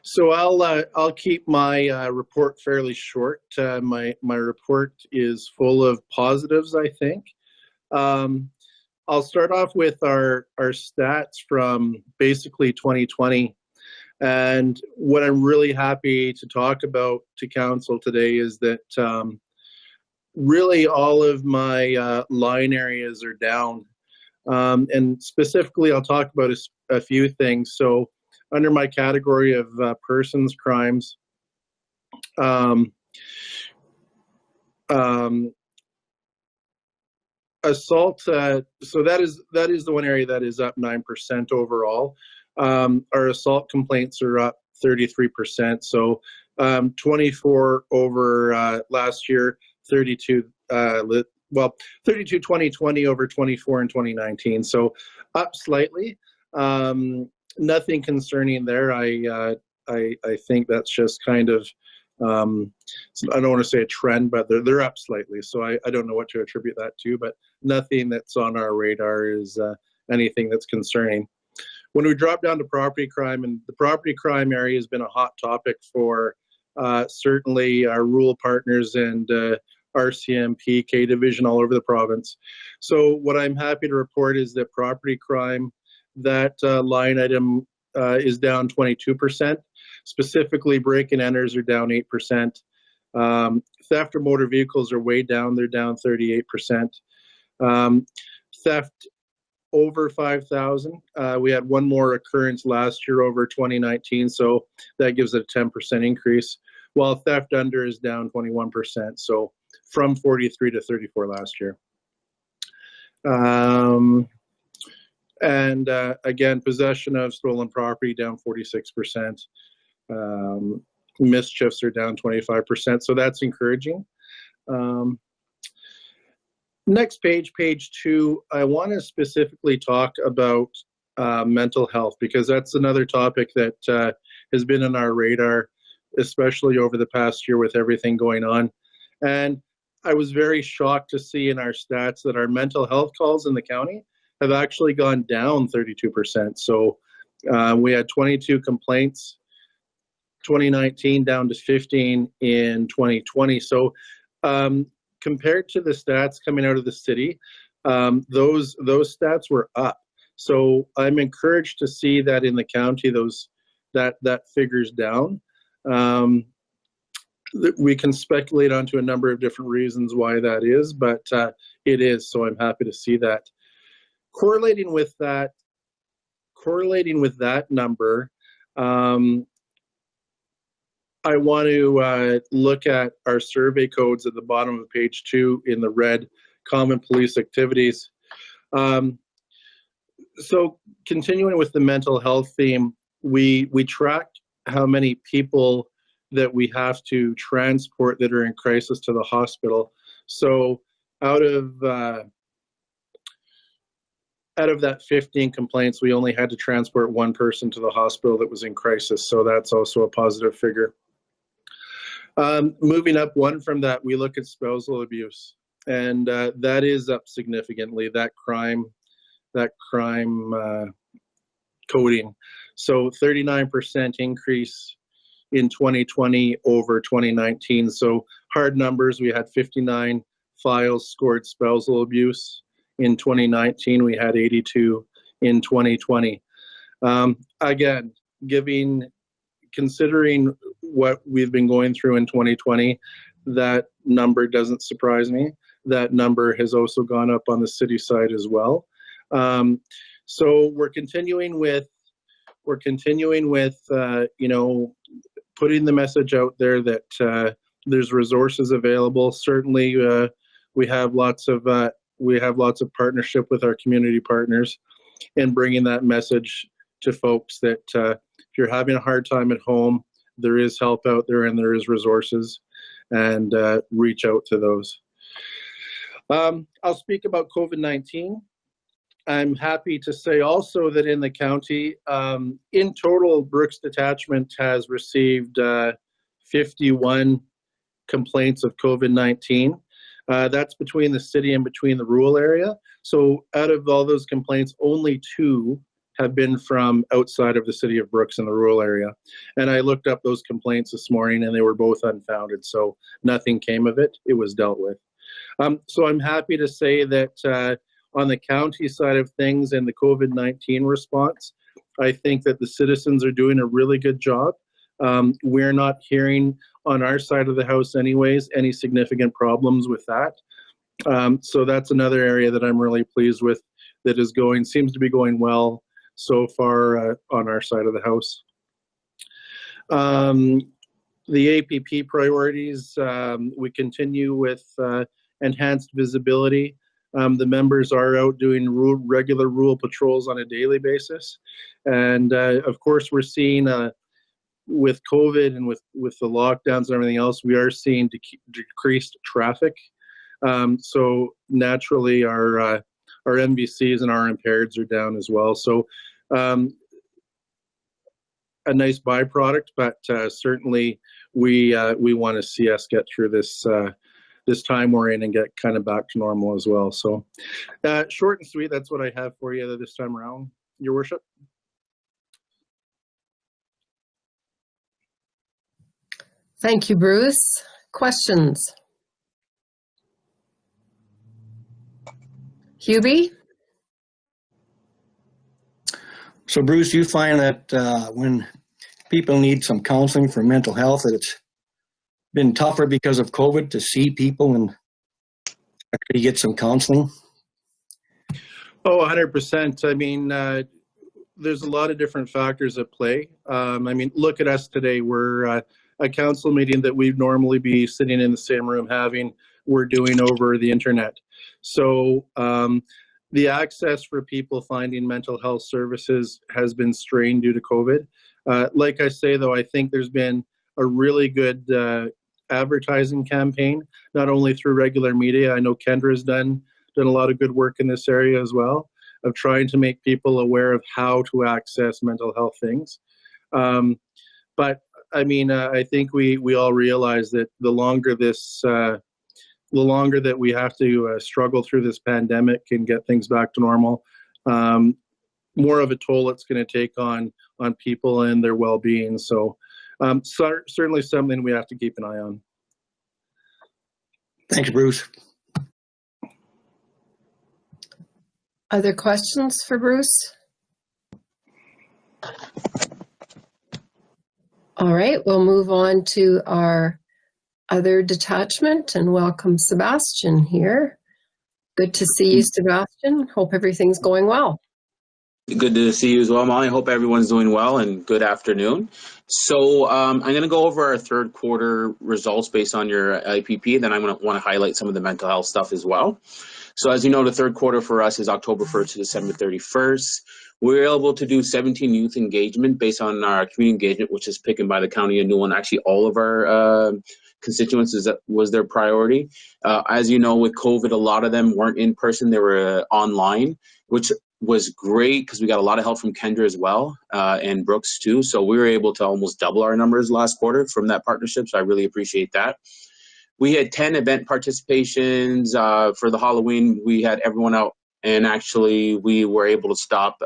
So I'll keep my report fairly short. My report is full of positives, I think. I'll start off with our stats from basically 2020. And what I'm really happy to talk about to Council today is that really all of my line areas are down. And specifically, I'll talk about a few things. So under my category of persons crimes, assault, so that is the one area that is up 9% overall. Our assault complaints are up 33%, so 24 over last year, 32 32 2020 over 24 in 2019, so up slightly. Nothing concerning there. I think that's just kind of, I don't want to say a trend, but they're up slightly. So I don't know what to attribute that to, but nothing that's on our radar is anything that's concerning. When we drop down to property crime, and the property crime area has been a hot topic for certainly our rural partners and RCMP, K Division all over the province. So what I'm happy to report is that property crime, that line item is down 22%. Specifically, break and enters are down 8%. Theft of motor vehicles are way down. They're down 38%. Theft over 5,000. We had one more occurrence last year over 2019, so that gives it a 10% increase, while theft under is down 21%, so from 43 to 34 last year. And again, possession of stolen property down 46%. Mischiefs are down 25%, so that's encouraging. Next page, page 2, I want to specifically talk about mental health, because that's another topic that has been on our radar, especially over the past year with everything going on. And I was very shocked to see in our stats that our mental health calls in the county have actually gone down 32%. So we had 22 complaints 2019 down to 15 in 2020. So compared to the stats coming out of the city, those stats were up. So I'm encouraged to see that in the county, that figure's down. We can speculate onto a number of different reasons why that is, but it is. So I'm happy to see that. Correlating with that number, I want to look at our survey codes at the bottom of page 2 in the red, common police activities. So continuing with the mental health theme, we track how many people that we have to transport that are in crisis to the hospital. So out of that 15 complaints, we only had to transport one person to the hospital that was in crisis. So that's also a positive figure. Moving up one from that, we look at spousal abuse, and that is up significantly, that crime coding. So 39% increase in 2020 over 2019. So hard numbers, we had 59 files scored spousal abuse. In 2019, we had 82 in 2020. Again, considering what we've been going through in 2020, that number doesn't surprise me. That number has also gone up on the city side as well. So we're continuing with putting the message out there that there's resources available. Certainly, we have lots of partnership with our community partners, and bringing that message to folks that if you're having a hard time at home, there is help out there and there is resources, and reach out to those. I'll speak about COVID-19. I'm happy to say also that in the county, in total, Brooks Detachment has received 51 complaints of COVID-19. That's between the city and between the rural area. So out of all those complaints, only 2 have been from outside of the city of Brooks in the rural area. And I looked up those complaints this morning and they were both unfounded. So nothing came of it. It was dealt with. So I'm happy to say that on the county side of things and the COVID-19 response, I think that the citizens are doing a really good job. We're not hearing on our side of the house anyways any significant problems with that. So that's another area that I'm really pleased with, that seems to be going well. so far on our side of the house. The APP priorities, we continue with enhanced visibility. The members are out doing regular rural patrols on a daily basis. And of course, we're seeing with COVID and with the lockdowns and everything else, we are seeing decreased traffic. So naturally, our MVCs and our impairs are down as well. So a nice byproduct, but certainly we want to see us get through this this time we're in and get kind of back to normal as well. So short and sweet, that's what I have for you this time around, Your Worship. Thank you, Bruce. Questions? Hubie? So Bruce, you find that when people need some counseling for mental health, that it's been tougher because of COVID to see people and actually get some counseling? Oh, 100%. I mean, there's a lot of different factors at play. I mean, look at us today. We're a council meeting that we'd normally be sitting in the same room having, we're doing over the internet. So the access for people finding mental health services has been strained due to COVID. Like I say, though, I think there's been a really good advertising campaign, not only through regular media. I know Kendra's done a lot of good work in this area as well, of trying to make people aware of how to access mental health things. But I mean, I think we all realize that the longer that we have to struggle through this pandemic and get things back to normal, more of a toll it's going to take on people and their well-being. So certainly something we have to keep an eye on. Thanks, Bruce. Other questions for Bruce? All right, we'll move on to our other detachment and welcome Sebastian here. Good to see you, Sebastian. Hope everything's going well. Good to see you as well, Molly. Hope everyone's doing well, and good afternoon. So I'm going to go over our third quarter results based on your IPP, and then I'm going to want to highlight some of the mental health stuff as well. So as you know, the third quarter for us is October 1st to December 31st. We were able to do 17 youth engagement based on our community engagement, which is picked by the County of Newell, and actually all of our constituents was their priority. As you know, with COVID, a lot of them weren't in person, they were online, which was great because we got a lot of help from Kendra as well, and Brooks too. So we were able to almost double our numbers last quarter from that partnership. So I really appreciate that. We had 10 event participations for the Halloween. We had everyone out, and actually we were able to stop.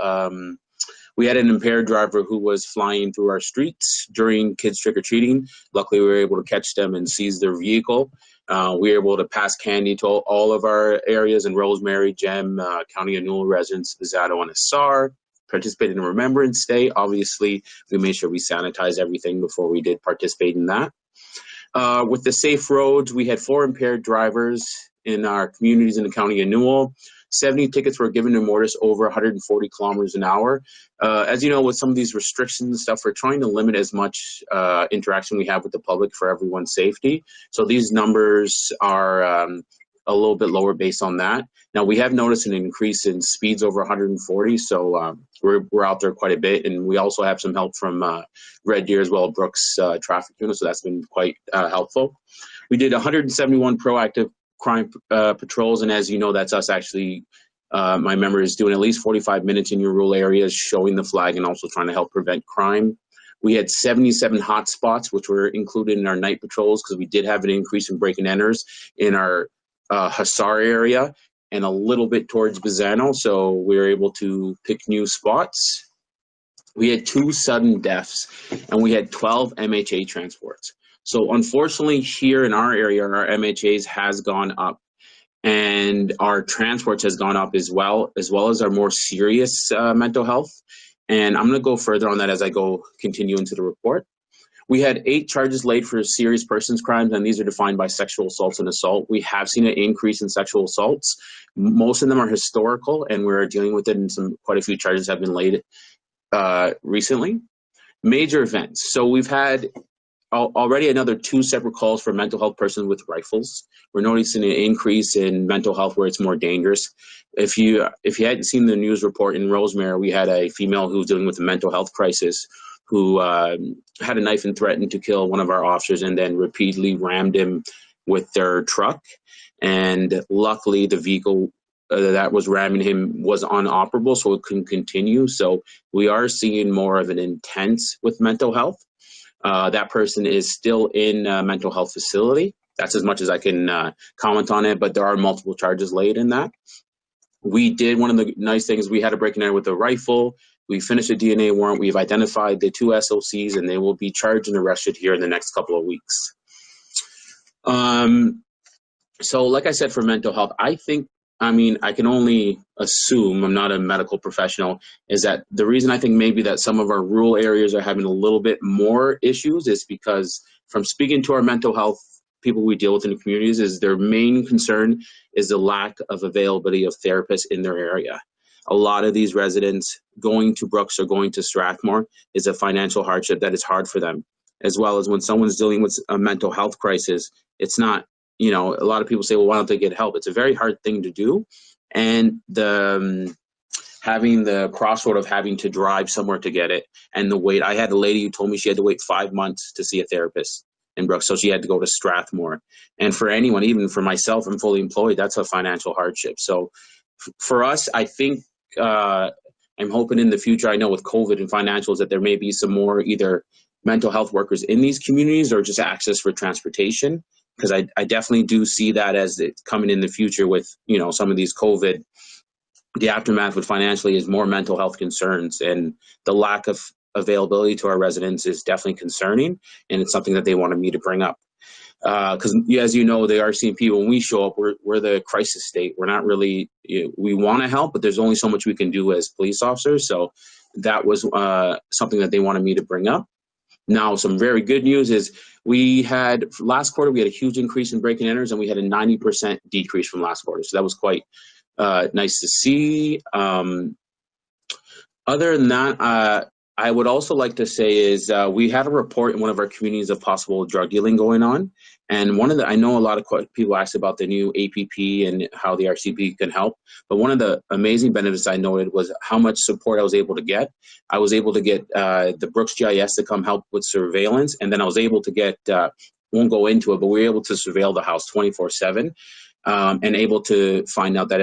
We had an impaired driver who was flying through our streets during kids trick-or-treating. Luckily, we were able to catch them and seize their vehicle. We were able to pass candy to all of our areas in Rosemary, Gem, County of Newell residents, Bassano, and Assar. Participated in Remembrance Day. Obviously, we made sure we sanitized everything before we did participate in that. With the safe roads, we had 4 impaired drivers in our communities in the County of Newell. 70 tickets were given to motorists over 140 kilometers an hour. As you know, with some of these restrictions and stuff, we're trying to limit as much interaction we have with the public for everyone's safety. So these numbers are a little bit lower based on that. Now, we have noticed an increase in speeds over 140, so we're out there quite a bit. And we also have some help from Red Deer as well, Brooks traffic unit, so that's been quite helpful. We did 171 proactive crime patrols, and as you know, that's us actually, my members doing at least 45 minutes in your rural areas, showing the flag and also trying to help prevent crime. We had 77 hot spots, which were included in our night patrols because we did have an increase in break and enters in our Hussar area and a little bit towards Bassano, so we were able to pick new spots. We had 2 sudden deaths, and we had 12 MHA transports. So unfortunately, here in our area, our MHAs has gone up, and our transports has gone up as well as our more serious mental health. And I'm going to go further on that as I continue into the report. We had 8 charges laid for serious persons crimes, and these are defined by sexual assaults and assault. We have seen an increase in sexual assaults. Most of them are historical, and we're dealing with it, and quite a few charges have been laid recently. Major events. So we've had already another 2 separate calls for mental health persons with rifles. We're noticing an increase in mental health where it's more dangerous. If you hadn't seen the news report in Rosemary, we had a female who was dealing with a mental health crisis who had a knife and threatened to kill one of our officers and then repeatedly rammed him with their truck. And luckily the vehicle that was ramming him was unoperable, so it couldn't continue. So we are seeing more of an intense with mental health. That person is still in a mental health facility. That's as much as I can comment on it, but there are multiple charges laid in that. We did, one of the nice things, we had a break in there with a rifle. We finished a DNA warrant. We've identified the 2 SOCs, and they will be charged and arrested here in the next couple of weeks. So like I said, for mental health, I can only assume, I'm not a medical professional, is that the reason I think maybe that some of our rural areas are having a little bit more issues is because from speaking to our mental health people we deal with in the communities, is their main concern is the lack of availability of therapists in their area. A lot of these residents going to Brooks or going to Strathmore is a financial hardship that is hard for them, as well as when someone's dealing with a mental health crisis, it's not, a lot of people say, well, why don't they get help? It's a very hard thing to do. And having the crossroad of having to drive somewhere to get it and the wait. I had a lady who told me she had to wait 5 months to see a therapist in Brooks, so she had to go to Strathmore. And for anyone, even for myself, I'm fully employed, that's a financial hardship. So for us, I think I'm hoping in the future, I know with COVID and financials, that there may be some more either mental health workers in these communities or just access for transportation. Because I definitely do see that as it's coming in the future with, some of these COVID, the aftermath with financially is more mental health concerns, and the lack of availability to our residents is definitely concerning, and it's something that they wanted me to bring up. Because as you know, the RCMP, when we show up, we're the crisis state. We're not really, we want to help, but there's only so much we can do as police officers. So that was something that they wanted me to bring up. Now, some very good news is last quarter, we had a huge increase in break and enters, and we had a 90% decrease from last quarter. So that was quite nice to see. Other than that, I would also like to say is we had a report in one of our communities of possible drug dealing going on. And I know a lot of people asked about the new APP and how the RCMP can help. But one of the amazing benefits I noted was how much support I was able to get. I was able to get the Brooks GIS to come help with surveillance. And then I was able to get, won't go into it, but we were able to surveil the house 24/7. And able to find out that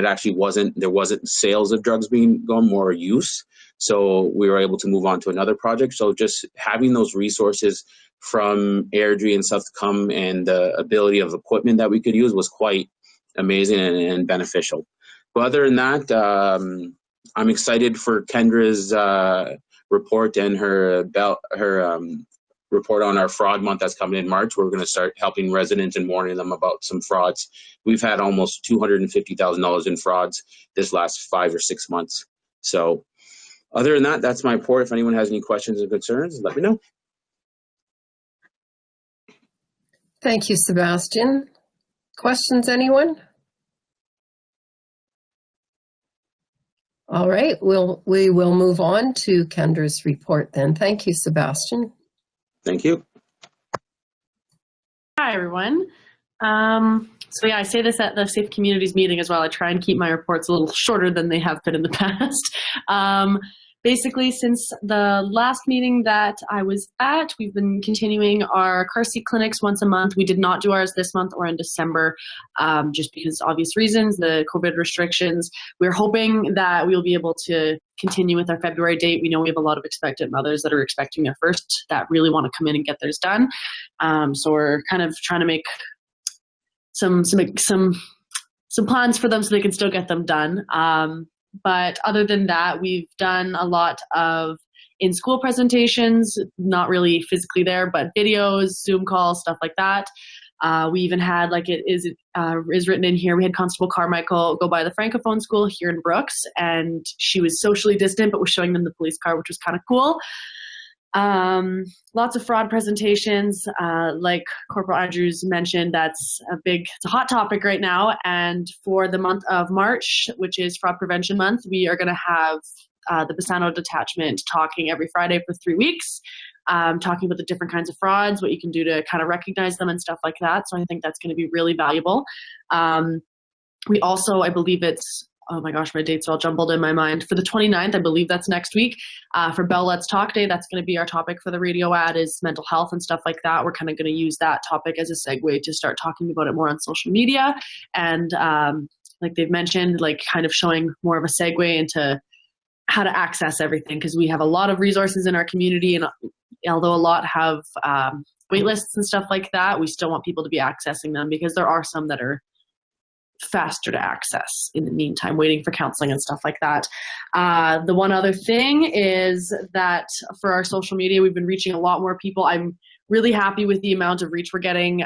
there wasn't sales of drugs being gone, more use. So we were able to move on to another project. So just having those resources from Airdrie and stuff to come, and the ability of equipment that we could use was quite amazing and beneficial. But other than that, I'm excited for Kendra's report and her report on our fraud month that's coming in March. We're going to start helping residents and warning them about some frauds. We've had almost $250,000 in frauds this last 5 or 6 months. So other than that, that's my report. If anyone has any questions or concerns, let me know. Thank you, Sebastian. Questions, anyone? All right, we will move on to Kendra's report then. Thank you, Sebastian. Thank you. Hi, everyone. So yeah, I say this at the Safe Communities meeting as well. I try and keep my reports a little shorter than they have been in the past. Basically, since the last meeting that I was at, we've been continuing our car seat clinics once a month. We did not do ours this month or in December, just because obvious reasons, the COVID restrictions. We're hoping that we'll be able to continue with our February date. We know we have a lot of expectant mothers that are expecting their first that really want to come in and get theirs done. So we're kind of trying to make some plans for them so they can still get them done. But other than that, we've done a lot of in-school presentations, not really physically there, but videos, Zoom calls, stuff like that. We even had, like it is written in here, we had Constable Carmichael go by the Francophone school here in Brooks, and she was socially distant, but was showing them the police car, which was kind of cool. Lots of fraud presentations, like Corporal Andrews mentioned, it's a hot topic right now. And for the month of March, which is Fraud Prevention Month, we are going to have the Bassano detachment talking every Friday for 3 weeks, talking about the different kinds of frauds, what you can do to kind of recognize them and stuff like that. So I think that's going to be really valuable. We also, I believe it's, oh my gosh, my dates are all jumbled in my mind. For the 29th, I believe that's next week, for Bell Let's Talk Day, that's going to be our topic for the radio ad, is mental health and stuff like that. We're kind of going to use that topic as a segue to start talking about it more on social media. And like they've mentioned, like kind of showing more of a segue into how to access everything, because we have a lot of resources in our community, and although a lot have wait lists and stuff like that, we still want people to be accessing them, because there are some that are faster to access in the meantime, waiting for counseling and stuff like that. The one other thing is that for our social media, we've been reaching a lot more people. I'm really happy with the amount of reach we're getting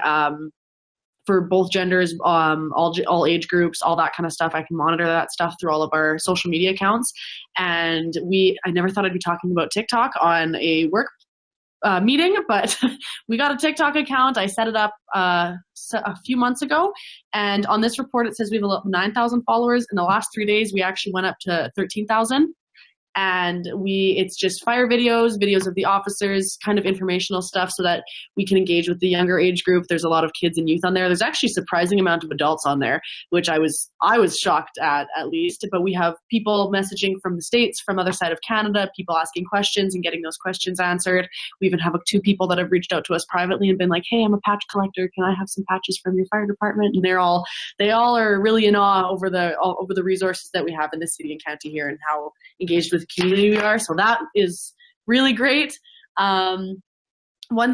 for both genders, all age groups, all that kind of stuff. I can monitor that stuff through all of our social media accounts. And I never thought I'd be talking about TikTok on a work meeting, but we got a TikTok account. I set it up a few months ago, and on this report it says we have 9,000 followers. In the last 3 days we actually went up to 13,000, and it's just fire videos of the officers, kind of informational stuff, so that we can engage with the younger age group. There's a lot of kids and youth on there. There's actually a surprising amount of adults on there, which I was shocked at least. But we have people messaging from the States, from other side of Canada, people asking questions and getting those questions answered. We even have 2 people that have reached out to us privately and been like, hey, I'm a patch collector, can I have some patches from your fire department? And they all are really in awe over the resources that we have in the city and county here, and how engaged with community we are. So that is really great. One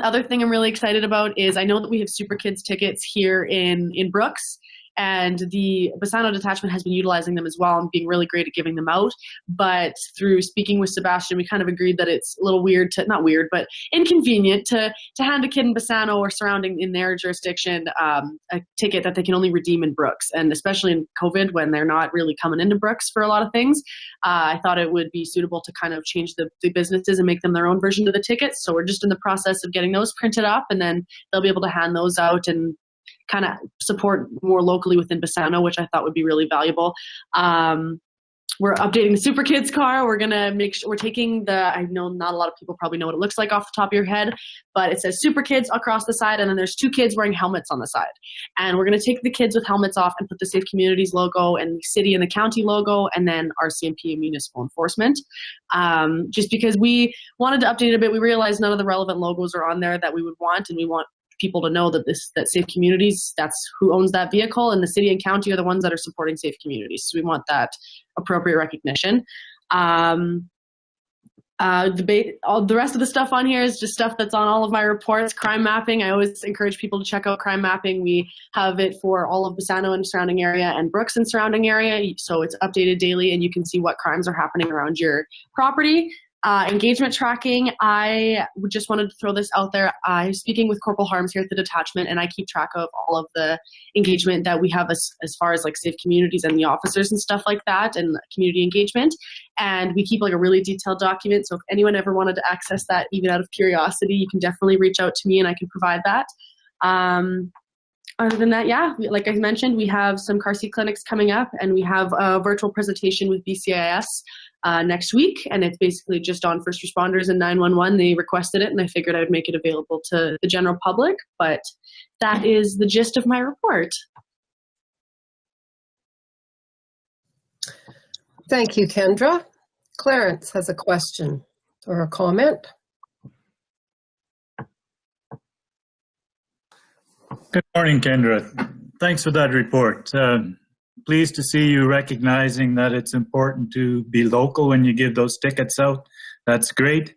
other thing I'm really excited about is I know that we have Super Kids tickets here in Brooks, and the Bassano detachment has been utilizing them as well and being really great at giving them out. But through speaking with Sebastian, we kind of agreed that it's a little not weird, but inconvenient to hand a kid in Bassano or surrounding in their jurisdiction a ticket that they can only redeem in Brooks. And especially in COVID, when they're not really coming into Brooks for a lot of things, I thought it would be suitable to kind of change the businesses and make them their own version of the tickets. So we're just in the process of getting those printed up, and then they'll be able to hand those out and kind of support more locally within Bassano, which I thought would be really valuable. We're updating the Super Kids car. We're going to make sure we're taking I know not a lot of people probably know what it looks like off the top of your head, but it says Super Kids across the side, and then there's 2 kids wearing helmets on the side. And we're going to take the kids with helmets off and put the Safe Communities logo and the city and the county logo, and then RCMP and Municipal Enforcement. Just because we wanted to update it a bit, we realized none of the relevant logos are on there that we would want, and we want people to know that that Safe Communities, that's who owns that vehicle, and the city and county are the ones that are supporting Safe Communities. So we want that appropriate recognition. The rest of the stuff on here is just stuff that's on all of my reports. Crime mapping, I always encourage people to check out crime mapping. We have it for all of Bassano and surrounding area, and Brooks and surrounding area, so it's updated daily and you can see what crimes are happening around your property. Engagement tracking, I just wanted to throw this out there. I'm speaking with Corporal Harms here at the detachment, and I keep track of all of the engagement that we have as far as like Safe Communities and the officers and stuff like that, and community engagement. And we keep like a really detailed document. So if anyone ever wanted to access that, even out of curiosity, you can definitely reach out to me and I can provide that. Other than that, yeah, like I mentioned, we have some car seat clinics coming up, and we have a virtual presentation with BCIS next week, and it's basically just on first responders and 911. They requested it, and I figured I'd make it available to the general public, but that is the gist of my report. Thank you, Kendra. Clarence has a question or a comment. Good morning, Kendra. Thanks for that report. Pleased to see you recognizing that it's important to be local when you give those tickets out. That's great.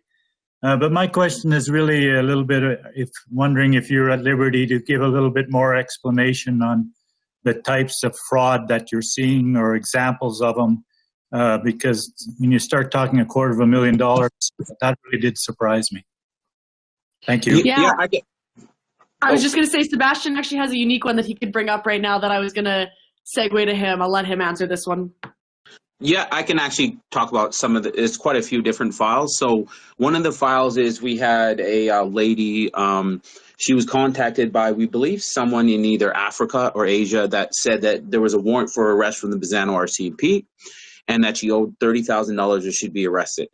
But my question is really a little bit, wondering if you're at liberty to give a little bit more explanation on the types of fraud that you're seeing or examples of them. Because when you start talking $250,000, that really did surprise me. Thank you. Yeah, I was just going to say Sebastian actually has a unique one that he could bring up right now that I was going to segue to him. I'll let him answer this one. Yeah, I can actually talk about some of the, it's quite a few different files. So one of the files is we had a lady, she was contacted by, we believe, someone in either Africa or Asia that said that there was a warrant for arrest from the Bassano RCMP and that she owed $30,000 or she'd be arrested.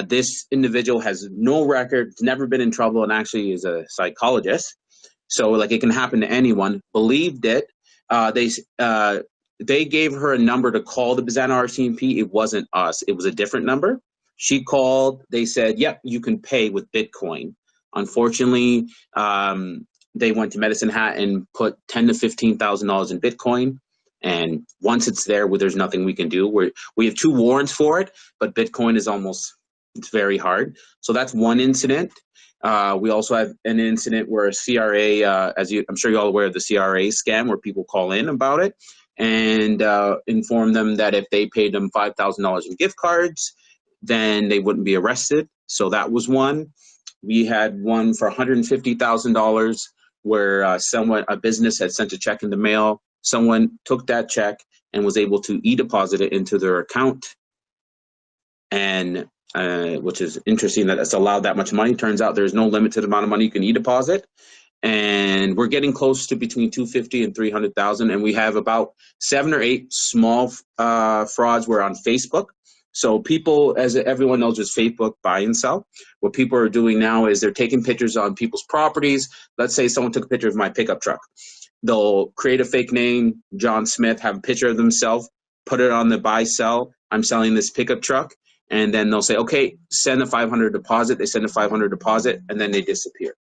This individual has no record, never been in trouble, and actually is a psychologist. So like it can happen to anyone, believed it. They gave her a number to call the Bassano RCMP. It wasn't us. It was a different number. She called. They said, yep, you can pay with Bitcoin. Unfortunately, they went to Medicine Hat and put $10,000 to $15,000 in Bitcoin. And once it's there, well, there's nothing we can do. We have 2 warrants for it, but Bitcoin is it's very hard. So that's one incident. We also have an incident where a CRA, I'm sure you're all aware of the CRA scam, where people call in about it and inform them that if they paid them $5,000 in gift cards, then they wouldn't be arrested. So that was one. We had one for $150,000 where a business had sent a check in the mail. Someone took that check and was able to e-deposit it into their account, and which is interesting that it's allowed that much money. Turns out there's no limit to the amount of money you can e-deposit. And we're getting close to between 250 and 300,000. And we have about 7 or 8 small frauds were on Facebook. So people, as everyone knows, is Facebook buy and sell. What people are doing now is they're taking pictures on people's properties. Let's say someone took a picture of my pickup truck. They'll create a fake name, John Smith, have a picture of themselves, put it on the buy sell. I'm selling this pickup truck. And then they'll say, okay, send a $500 deposit. They send a $500 deposit, and then they disappear.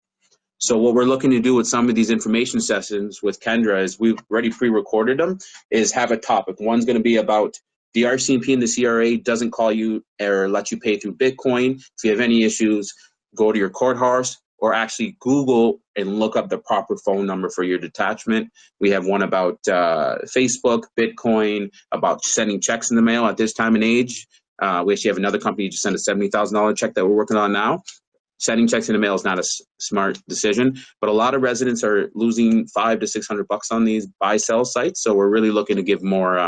So what we're looking to do with some of these information sessions with Kendra is we've already pre-recorded them, is have a topic. One's going to be about the RCMP and the CRA doesn't call you or let you pay through Bitcoin. If you have any issues, go to your courthouse or actually Google and look up the proper phone number for your detachment. We have one about Facebook, Bitcoin, about sending checks in the mail at this time and age. We actually have another company just sent a $70,000 check that we're working on now. Sending checks in the mail is not a smart decision, but a lot of residents are losing $500 to $600 on these buy-sell sites. So we're really looking to give more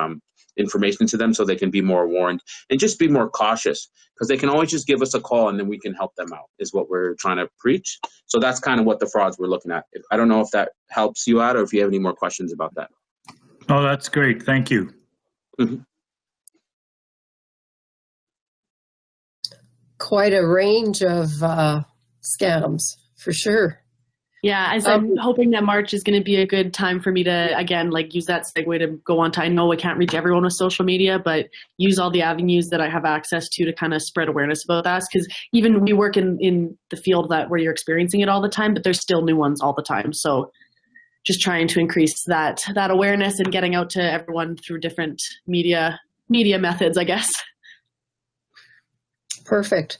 information to them so they can be more warned and just be more cautious, because they can always just give us a call and then we can help them out is what we're trying to preach. So that's kind of what the frauds we're looking at. I don't know if that helps you out or if you have any more questions about that. Oh, that's great. Thank you. Mm-hmm. Quite a range of scams, for sure. Yeah, as I'm hoping that March is going to be a good time for me to, again, like use that segue to go on to, I know I can't reach everyone with social media, but use all the avenues that I have access to kind of spread awareness about that. Because even we work in the field where you're experiencing it all the time, but there's still new ones all the time. So just trying to increase that awareness and getting out to everyone through different media methods, I guess. Perfect.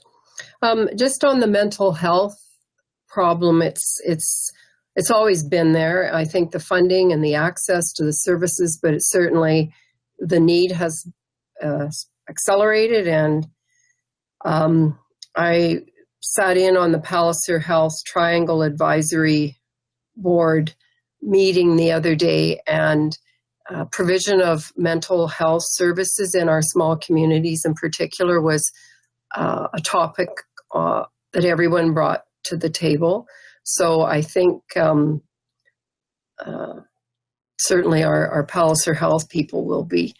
Just on the mental health problem, it's always been there. I think the funding and the access to the services, but it's certainly the need has accelerated. And I sat in on the Palliser Health Triangle Advisory Board meeting the other day, and provision of mental health services in our small communities in particular was a topic that everyone brought to the table. So I think certainly our Palliser Health people will be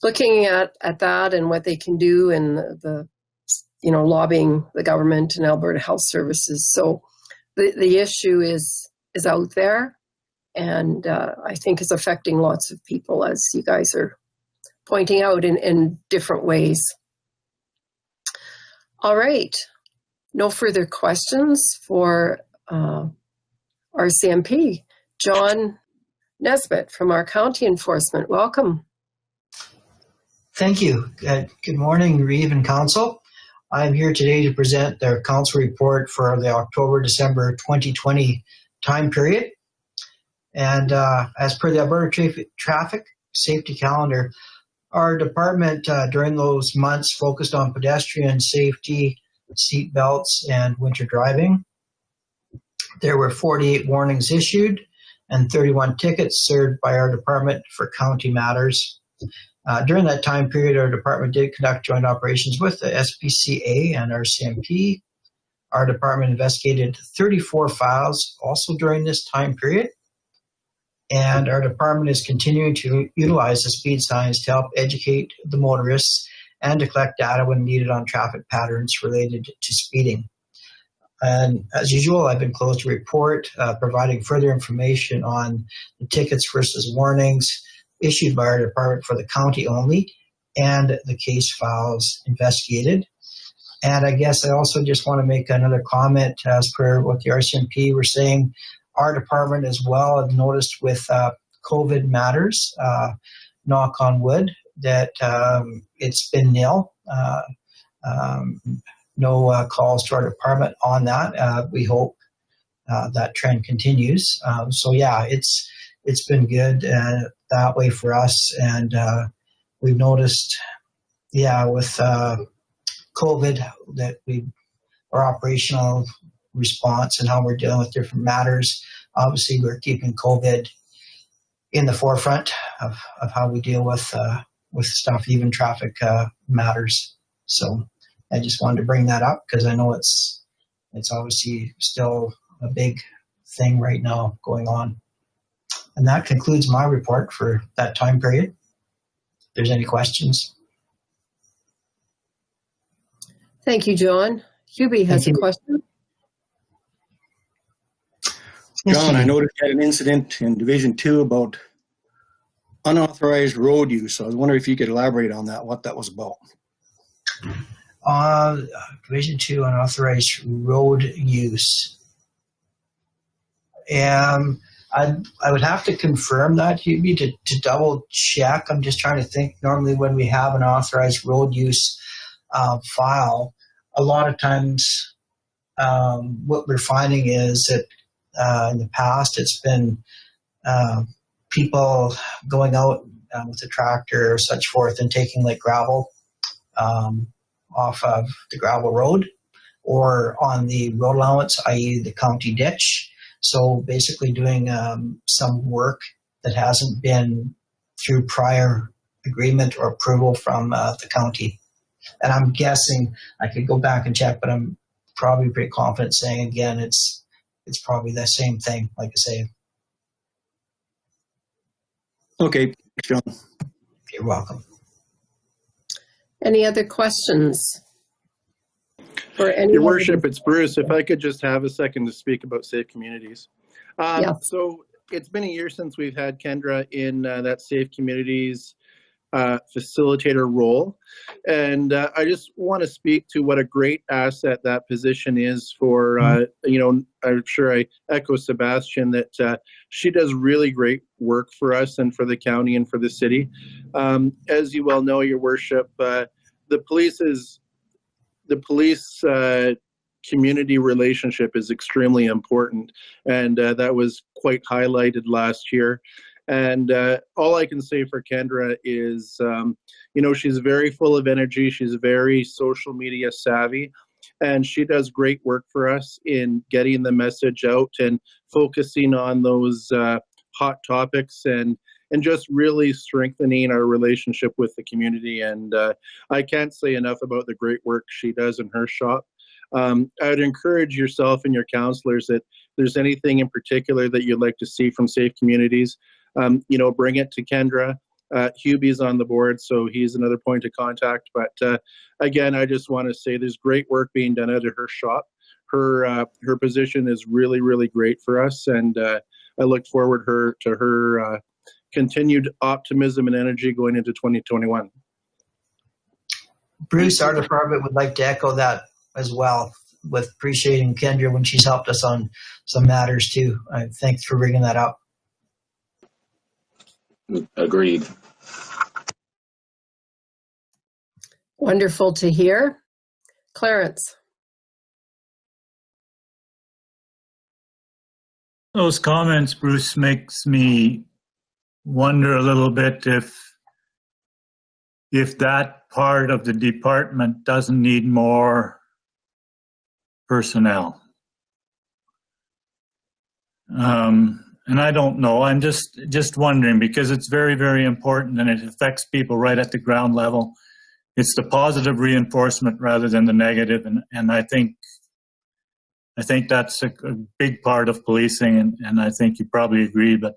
looking at that and what they can do, and the lobbying the government and Alberta Health Services. So the issue is out there, and I think is affecting lots of people, as you guys are pointing out in different ways. All right. No further questions for RCMP. John Nesbitt from our county enforcement. Welcome. Thank you. Good morning, Reeve and Council. I'm here today to present the Council report for the October-December 2020 time period. And as per the Alberta Traffic Safety Calendar, our department during those months focused on pedestrian safety, seat belts, and winter driving. There were 48 warnings issued and 31 tickets served by our department for county matters. During that time period, our department did conduct joint operations with the SPCA and RCMP. Our department investigated 34 files also during this time period. And our department is continuing to utilize the speed signs to help educate the motorists and to collect data when needed on traffic patterns related to speeding. And as usual, I've enclosed a report providing further information on the tickets versus warnings issued by our department for the county only and the case files investigated. And I guess I also just want to make another comment as per what the RCMP were saying. Our department as well have noticed with COVID matters, knock on wood, that it's been nil. No calls to our department on that. We hope that trend continues. So yeah, it's been good that way for us. And we've noticed, yeah, with COVID that our operational response and how we're dealing with different matters. Obviously, we're keeping COVID in the forefront of how we deal with stuff, even traffic matters. So I just wanted to bring that up because I know it's obviously still a big thing right now going on. And that concludes my report for that time period. If there's any questions. Thank you, John. Hubie has a question. John, I noticed you had an incident in Division 2 about unauthorized road use. So I was wondering if you could elaborate on that, what that was about. Division 2 unauthorized road use. I would have to confirm that, Hubie, to double check. I'm just trying to think. Normally when we have an authorized road use file, a lot of times what we're finding is that in the past it's been people going out with a tractor or such forth and taking like gravel off of the gravel road or on the road allowance, i.e. the county ditch. So basically doing some work that hasn't been through prior agreement or approval from the county. And I'm guessing, I could go back and check, but I'm probably pretty confident saying again, it's probably the same thing, like I say. Okay, John. You're welcome. Any other questions? For any Your Worship, it's Bruce. If I could just have a second to speak about Safe Communities. Yes. So it's been a year since we've had Kendra in that Safe Communities facilitator role. And I just want to speak to what a great asset that position is for, I'm sure I echo Sebastian that she does really great work for us and for the county and for the city. As you well know, Your Worship, the police community relationship is extremely important, and that was quite highlighted last year. And all I can say for Kendra is, she's very full of energy. She's very social media savvy, and she does great work for us in getting the message out and focusing on those hot topics and just really strengthening our relationship with the community. And I can't say enough about the great work she does in her shop. I would encourage yourself and your counselors that if there's anything in particular that you'd like to see from Safe Communities, bring it to Kendra. Hubie's on the board, so he's another point of contact. But again, I just want to say there's great work being done out of her shop. Her position is really, really great for us, and I look forward to her continued optimism and energy going into 2021. Bruce, our department would like to echo that as well, with appreciating Kendra when she's helped us on some matters too. Thanks for bringing that up. Agreed. Wonderful to hear. Clarence. Those comments, Bruce, makes me wonder a little bit if that part of the department doesn't need more personnel. and I don't know, I'm just wondering, because it's very, very important and it affects people right at the ground level. It's the positive reinforcement rather than the negative, and I think that's a big part of policing, and I think you probably agree, but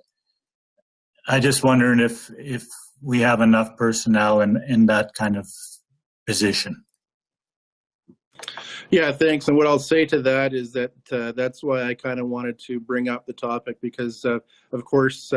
I just wondering if we have enough personnel in that kind of position. Yeah, thanks. And what I'll say to that is that that's why I kind of wanted to bring up the topic, because of course,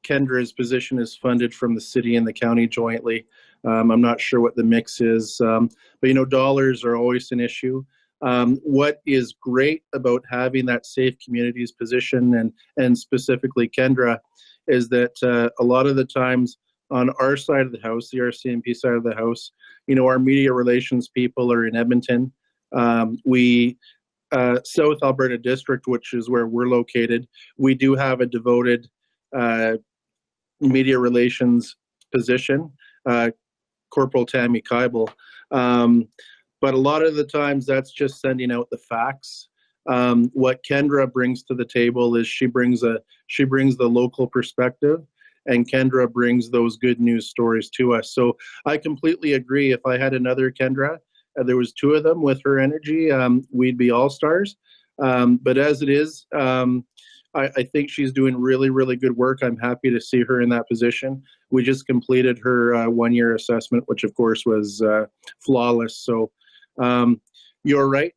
Kendra's position is funded from the city and the county jointly. I'm not sure what the mix is, but dollars are always an issue. What is great about having that safe communities position and specifically Kendra is that a lot of the times on our side of the house, the RCMP side of the house, our media relations people are in Edmonton. We South Alberta District, which is where we're located, we do have a devoted media relations position, Corporal Tammy Keibel. But a lot of the times that's just sending out the facts. What Kendra brings to the table is she brings the local perspective, and Kendra brings those good news stories to us. So I completely agree. If I had another Kendra, there was two of them with her energy, we'd be all stars. But as it is, I think she's doing really, really good work. I'm happy to see her in that position. We just completed her one-year assessment, which of course was flawless. So you're right.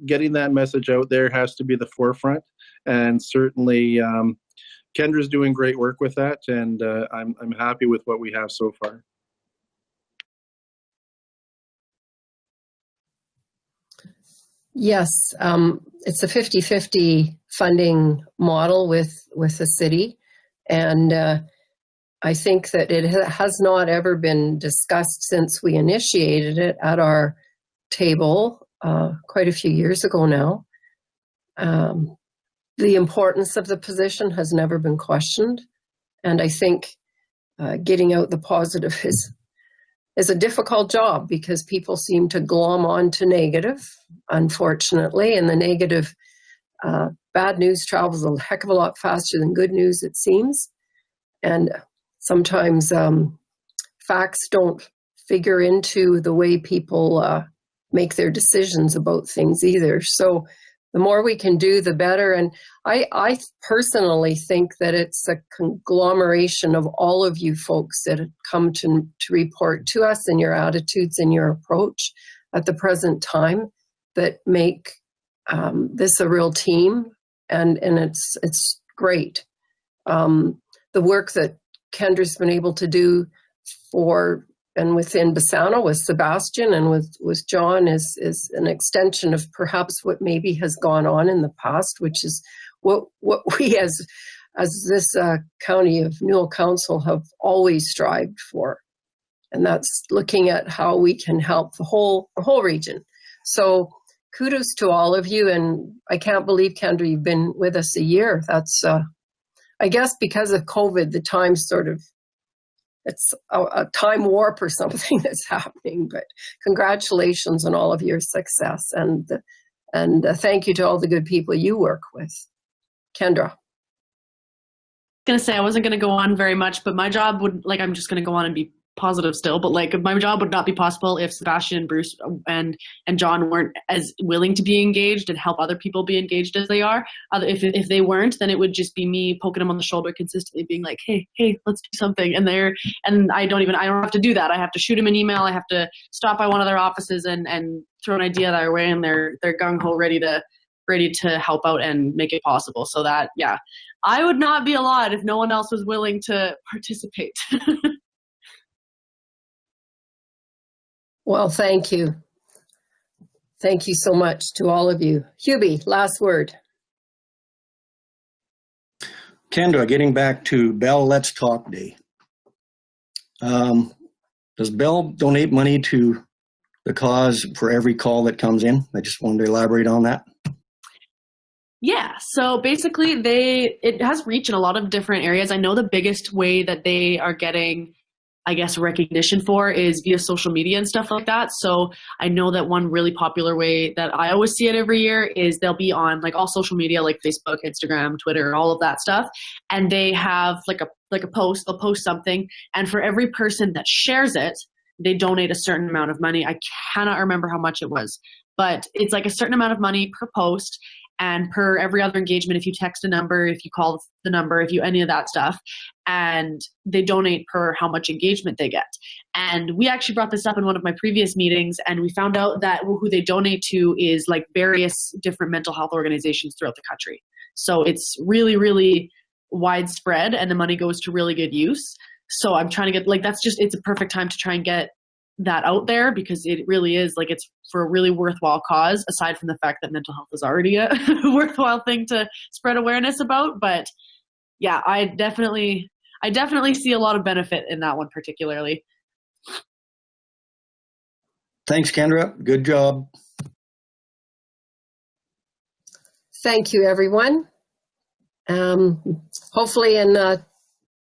Getting that message out there has to be the forefront, and certainly Kendra's doing great work with that, and I'm happy with what we have so far. Yes, it's a 50-50 funding model with the city, and I think that it has not ever been discussed since we initiated it at our table quite a few years ago now. The importance of the position has never been questioned, and I think getting out the positive is a difficult job because people seem to glom on to negative, unfortunately, and the negative, bad news travels a heck of a lot faster than good news, it seems, and sometimes facts don't figure into the way people make their decisions about things either. So the more we can do, the better. And I personally think that it's a conglomeration of all of you folks that have come to report to us and your attitudes and your approach at the present time that make this a real team. And it's great. The work that Kendra's been able to do for and within Bassano with Sebastian and with John is an extension of perhaps what maybe has gone on in the past, which is what we as this county of Newell Council have always strived for, and that's looking at how we can help the whole region. So kudos to all of you, and I can't believe, Kendra, you've been with us a year. That's I guess because of COVID, the time it's a time warp or something that's happening, but congratulations on all of your success, and thank you to all the good people you work with. Kendra. Gonna say I wasn't gonna go on very much, but my job would, I'm just gonna go on and be positive still, but my job would not be possible if Sebastian and Bruce and John weren't as willing to be engaged and help other people be engaged as they are. If they weren't, then it would just be me poking them on the shoulder consistently, being like, hey, let's do something. And I don't have to do that. I have to shoot them an email. I have to stop by one of their offices and throw an idea their way, and they're gung ho ready to help out and make it possible. So that, yeah, I would not be alive if no one else was willing to participate. Well, thank you. Thank you so much to all of you. Hubie, last word. Kendra, getting back to Bell Let's Talk Day. Does Bell donate money to the cause for every call that comes in? I just wanted to elaborate on that. Yeah, so basically it has reach in a lot of different areas. I know the biggest way that they are getting I guess, recognition for is via social media and stuff like that. So I know that one really popular way that I always see it every year is they'll be on like all social media, like Facebook, Instagram, Twitter, all of that stuff. And they have like a post, they'll post something. And for every person that shares it, they donate a certain amount of money. I cannot remember how much it was, but it's like a certain amount of money per post. And per every other engagement, if you text a number, if you call the number, if you any of that stuff, and they donate per how much engagement they get. And we actually brought this up in one of my previous meetings, and we found out that who they donate to is like various different mental health organizations throughout the country. So it's really, really widespread, and the money goes to really good use. So I'm trying to get, like, it's a perfect time to try and get that out there, because it really is, like, it's for a really worthwhile cause, aside from the fact that mental health is already a worthwhile thing to spread awareness about. But yeah, I definitely see a lot of benefit in that one particularly. Thanks, Kendra. Good job. Thank you, everyone. Hopefully in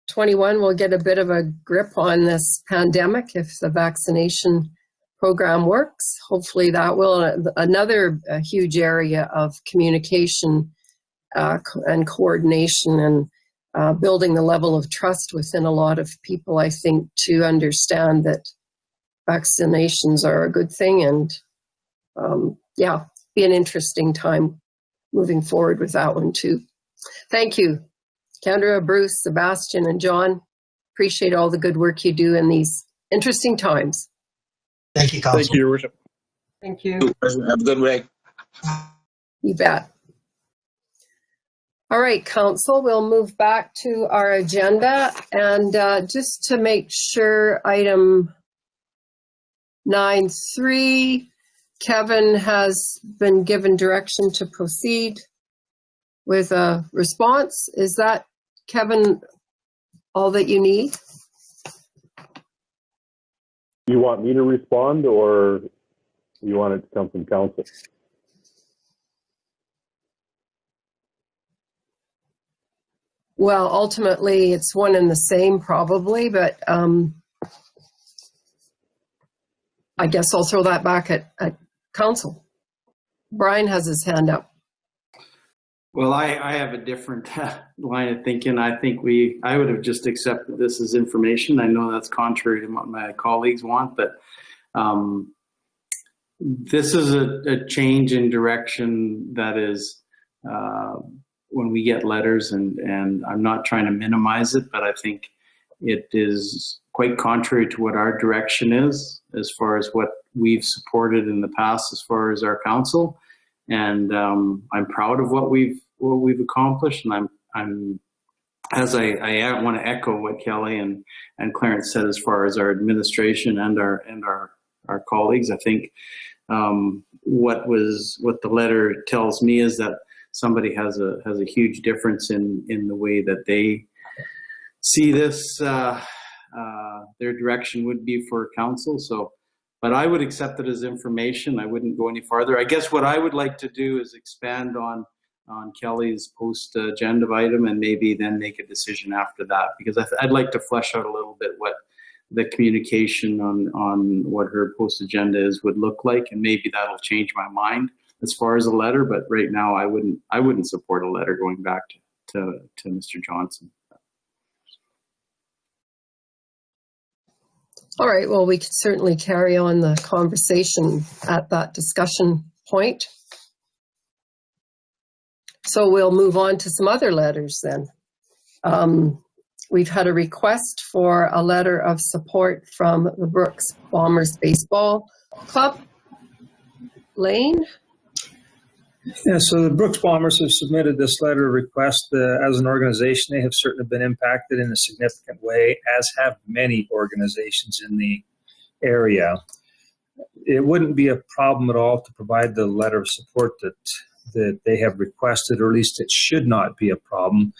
21, we'll get a bit of a grip on this pandemic if the vaccination program works. Hopefully that will. Another huge area of communication and coordination and building the level of trust within a lot of people, I think, to understand that vaccinations are a good thing. And yeah, be an interesting time moving forward with that one too. Thank you, Kendra, Bruce, Sebastian, and John. Appreciate all the good work you do in these interesting times. Thank you, Council. Thank you, Your Worship. Thank you. Have a good week. You bet. All right, Council, we'll move back to our agenda. And just to make sure, item 9.3, Kevin has been given direction to proceed with a response. Is that, Kevin, all that you need? You want me to respond, or you want it to come from council? Well, ultimately, it's one and the same probably, but I guess I'll throw that back at council. Brian has his hand up. Well, I have a different line of thinking. I think I would have just accepted this as information. I know that's contrary to what my colleagues want, but this is a change in direction that is, when we get letters, and I'm not trying to minimize it, but I think it is quite contrary to what our direction is, as far as what we've supported in the past, as far as our council. And I'm proud of what we've accomplished, and I'm as I want to echo what Kelly and Clarence said as far as our administration and our colleagues. I think what the letter tells me is that somebody has a huge difference in the way that they see this. Their direction would be for council. So. But I would accept it as information. I wouldn't go any farther. I guess what I would like to do is expand on Kelly's post-agenda item, and maybe then make a decision after that, because I'd like to flesh out a little bit what the communication on what her post-agenda is would look like, and maybe that'll change my mind as far as a letter. But right now, I wouldn't support a letter going back to Mr. Johnson. All right, well, we could certainly carry on the conversation at that discussion point. So we'll move on to some other letters then. We've had a request for a letter of support from the Brooks Bombers Baseball Club. Lane? Yeah, so the Brooks Bombers have submitted this letter of request. As an organization, they have certainly been impacted in a significant way, as have many organizations in the area. It wouldn't be a problem at all to provide the letter of support that they have requested, or at least it should not be a problem.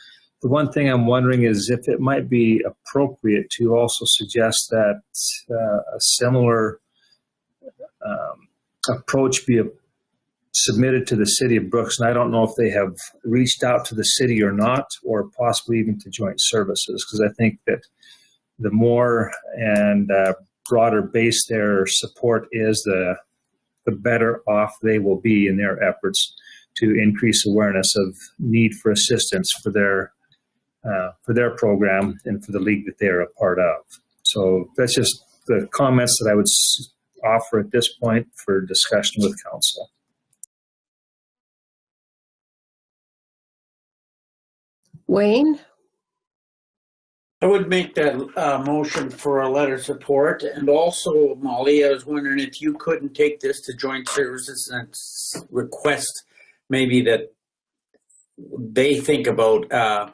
The one thing I'm wondering is if it might be appropriate to also suggest that a similar approach be submitted to the city of Brooks. And I don't know if they have reached out to the city or not, or possibly even to joint services, because I think that the more and broader base their support is, the better off they will be in their efforts to increase awareness of need for assistance for their program and for the league that they're a part of. So that's just the comments that I would offer at this point for discussion with council. Wayne? I would make that motion for a letter of support. And also, Molly, I was wondering if you couldn't take this to joint services and request maybe that they think about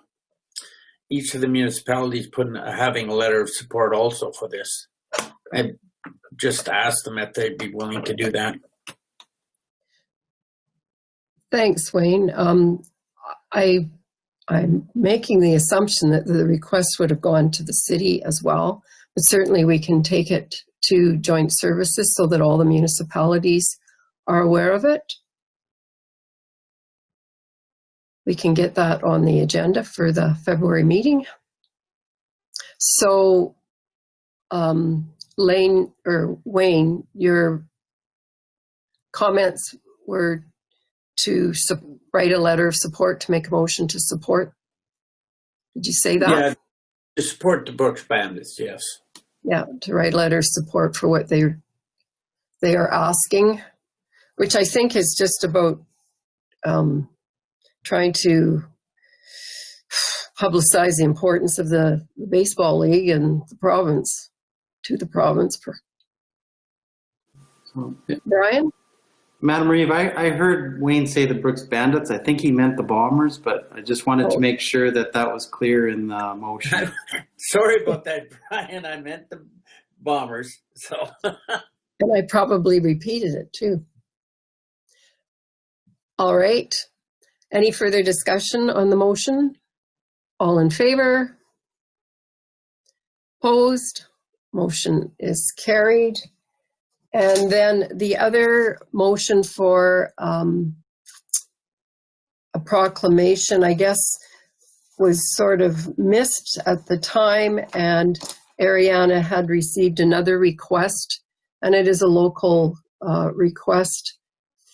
each of the municipalities having a letter of support also for this. And just ask them if they'd be willing to do that. Thanks, Wayne. I'm making the assumption that the request would have gone to the city as well, but certainly we can take it to joint services so that all the municipalities are aware of it. We can get that on the agenda for the February meeting. So, Wayne, your comments were to write a letter of support, to make a motion to support. Did you say that? Yeah, to support the Brooks Bandits, yes. Yeah, to write a letter of support for what they are asking, which I think is just about trying to publicize the importance of the baseball league and the province, to the province. Brian? Madam Reeve, I heard Wayne say the Brooks Bandits. I think he meant the Bombers, but I just wanted to make sure that that was clear in the motion. Sorry about that, Brian. I meant the Bombers. So. And I probably repeated it too. All right. Any further discussion on the motion? All in favor? Opposed? Motion is carried. And then the other motion for a proclamation, I guess, was sort of missed at the time, and Ariana had received another request, and it is a local request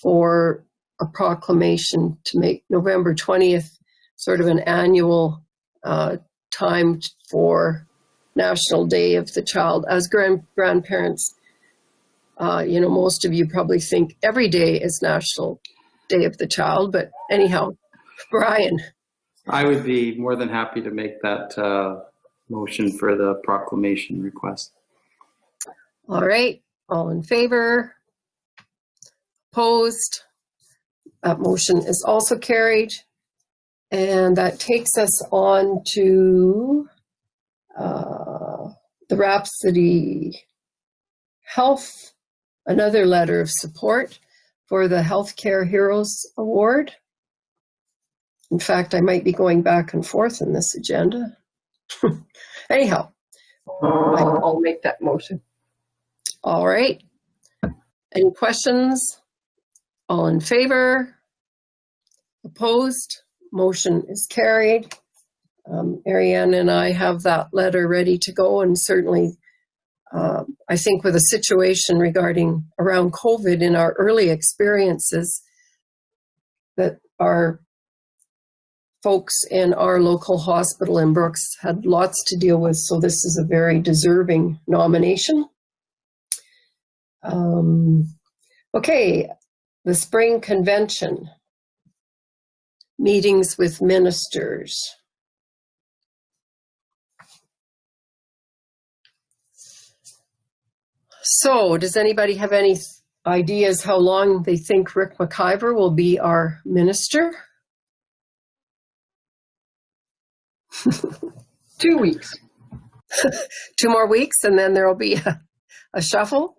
for a proclamation to make November 20th sort of an annual time for National Day of the Child. As grandparents, most of you probably think every day is National Day of the Child, but anyhow, Brian. I would be more than happy to make that motion for the proclamation request. All right, all in favor? Opposed? That motion is also carried. And that takes us on to the Rhapsody Health, another letter of support for the Healthcare Heroes Award. In fact, I might be going back and forth in this agenda. Anyhow, I'll make that motion. All right. Any questions? All in favor? Opposed? Motion is carried. Ariane and I have that letter ready to go, and certainly I think with a situation around COVID in our early experiences that our folks in our local hospital in Brooks had lots to deal with, so this is a very deserving nomination. Okay, the spring convention, meetings with ministers. So, does anybody have any ideas how long they think Rick McIver will be our minister? 2 weeks. 2 more weeks, and then there will be a shuffle?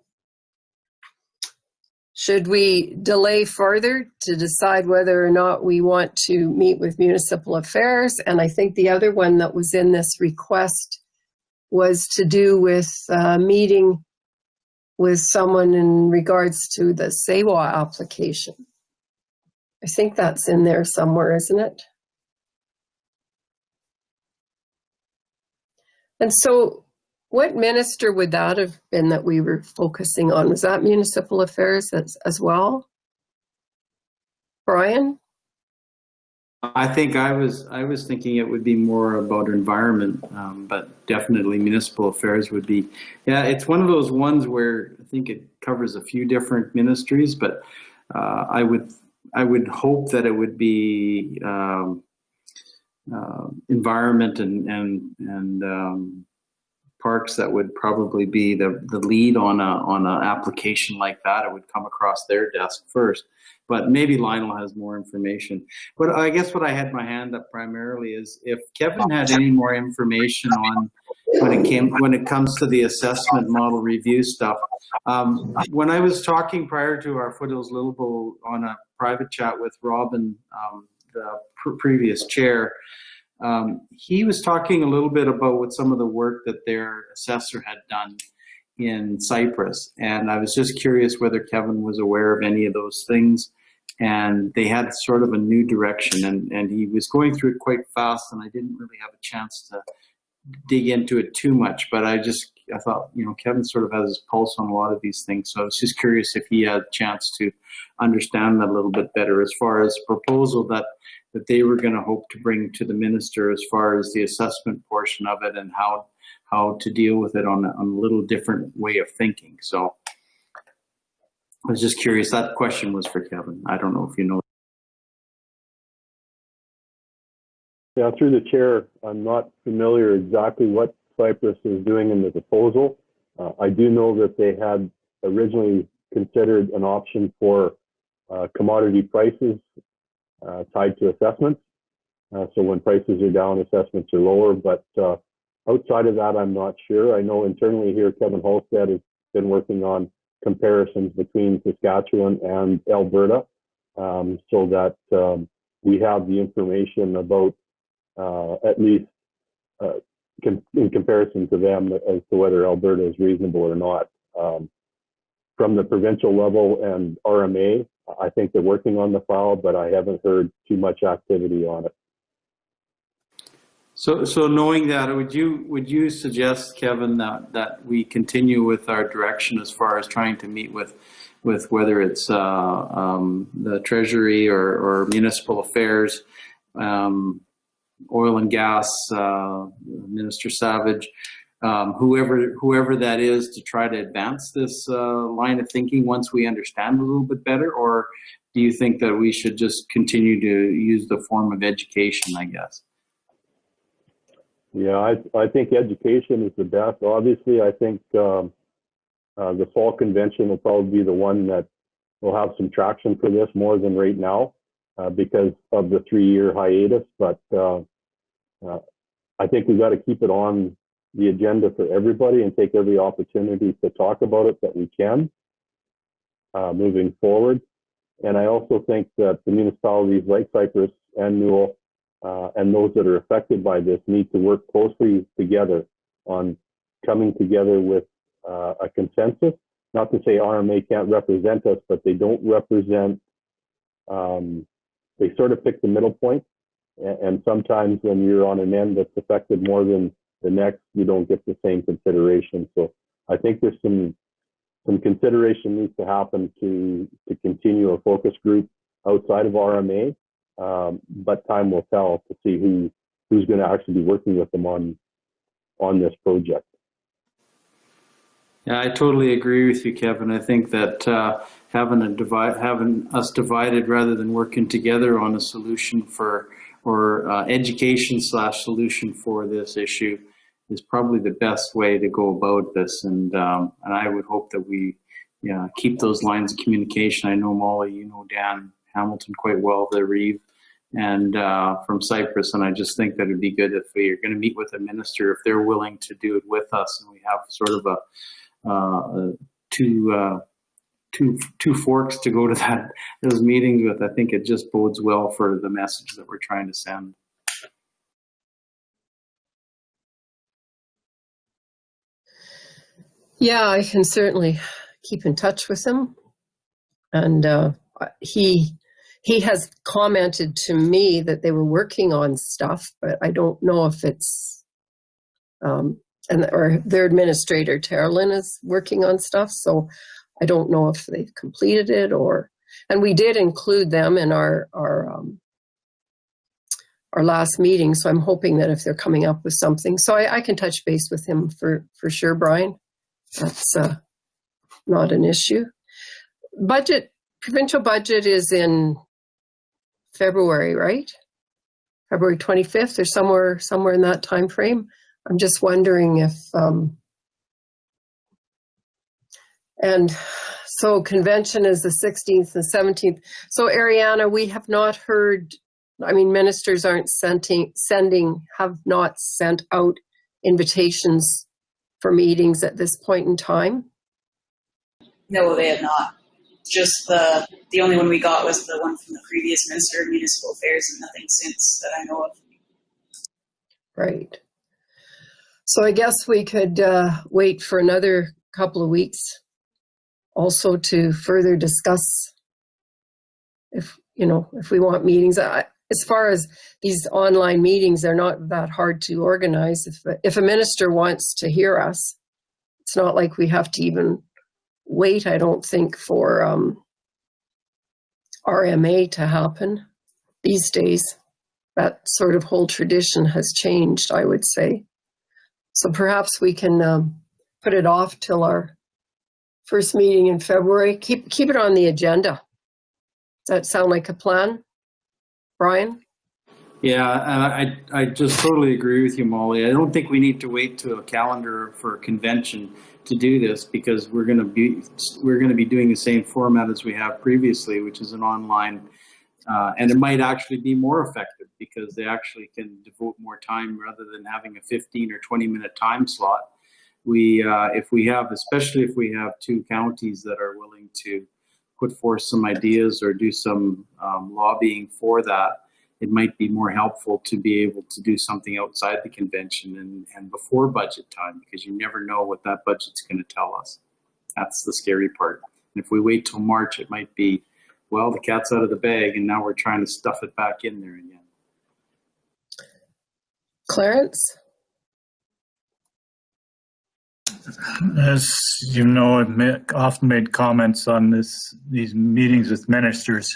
Should we delay further to decide whether or not we want to meet with Municipal Affairs? And I think the other one that was in this request was to do with meeting with someone in regards to the SEWA application. I think that's in there somewhere, isn't it? And so What minister would that have been that we were focusing on? Was that municipal affairs as well? Brian? I think I was thinking it would be more about environment, but definitely municipal affairs would be. Yeah, it's one of those ones where I think it covers a few different ministries, but I would hope that it would be environment and parks that would probably be the lead on an application like that. It would come across their desk first. But maybe Lionel has more information. But I guess what I had my hand up primarily is if Kevin had any more information on when it comes to the assessment model review stuff. When I was talking prior to our Foothills Littleville on a private chat with Robin, the previous chair, he was talking a little bit about what some of the work that their assessor had done in Cyprus. And I was just curious whether Kevin was aware of any of those things. And they had sort of a new direction, and he was going through it quite fast, and I didn't really have a chance to dig into it too much. But I thought, Kevin sort of has his pulse on a lot of these things. So I was just curious if he had a chance to understand that a little bit better as far as proposal that they were going to hope to bring to the minister as far as the assessment portion of it and how to deal with it on a little different way of thinking. So I was just curious. That question was for Kevin. I don't know if you know. Yeah, through the chair, I'm not familiar exactly what Cyprus is doing in the proposal. I do know that they had originally considered an option for commodity prices tied to assessments. So when prices are down, assessments are lower. But outside of that, I'm not sure. I know internally here, Kevin Halstead has been working on comparisons between Saskatchewan and Alberta, so that we have the information about at least in comparison to them as to whether Alberta is reasonable or not. From the provincial level and RMA, I think they're working on the file, but I haven't heard too much activity on it. So knowing that, would you suggest, Kevin, that we continue with our direction as far as trying to meet with whether it's the Treasury or Municipal Affairs, Oil and Gas, Minister Savage, whoever that is, to try to advance this line of thinking once we understand a little bit better? Or do you think that we should just continue to use the form of education, I guess? Yeah, I think education is the best. Obviously, I think the fall convention will probably be the one that will have some traction for this more than right now because of the 3-year hiatus. But I think we've got to keep it on the agenda for everybody and take every opportunity to talk about it that we can moving forward. And I also think that the municipalities like Cyprus and Newell and those that are affected by this need to work closely together on coming together with a consensus. Not to say RMA can't represent us, but they don't represent, they sort of pick the middle point. And sometimes when you're on an end that's affected more than the next, you don't get the same consideration. So I think there's some consideration needs to happen to continue a focus group outside of RMA. But time will tell to see who's going to actually be working with them on this project. Yeah, I totally agree with you, Kevin. I think that having us divided rather than working together on a solution or education / solution for this issue is probably the best way to go about this. And I would hope that we keep those lines of communication. I know Molly, you know Dan Hamilton quite well, the Reeve, and from Cyprus. And I just think that it'd be good if we are going to meet with a minister, if they're willing to do it with us, and we have sort of two forks to go to those meetings with. I think it just bodes well for the message that we're trying to send. Yeah, I can certainly keep in touch with him. And he has commented to me that they were working on stuff, but I don't know if it's or their administrator, Terralyn, is working on stuff. So I don't know if they've completed it and we did include them in our last meeting. So I'm hoping that if they're coming up with something, so I can touch base with him for sure, Brian. That's not an issue. Provincial budget is in February, right? February 25th or somewhere in that time frame. I'm just wondering if, and so convention is the 16th and 17th. So Ariana, we have not heard, ministers aren't have not sent out invitations for meetings at this point in time? No, they have not. Just the only one we got was the one from the previous Minister of Municipal Affairs, and nothing since that I know of. Right. So I guess we could wait for another couple of weeks also to further discuss if we want meetings. As far as these online meetings, they're not that hard to organize. If a minister wants to hear us, it's not like we have to even wait, I don't think, for RMA to happen these days. That sort of whole tradition has changed, I would say. So perhaps we can put it off till our first meeting in February. Keep it on the agenda. Does that sound like a plan, Brian? Yeah, I just totally agree with you, Molly. I don't think we need to wait to a calendar for a convention to do this, because we're going to be doing the same format as we have previously, which is an online, and it might actually be more effective because they actually can devote more time rather than having a 15 or 20-minute time slot. Especially if we have two counties that are willing to put forth some ideas or do some lobbying for that, it might be more helpful to be able to do something outside the convention and before budget time, because you never know what that budget's going to tell us. That's the scary part. And if we wait till March, it might be, well, the cat's out of the bag and now we're trying to stuff it back in there again. Clarence? As you know, I've often made comments on these meetings with ministers.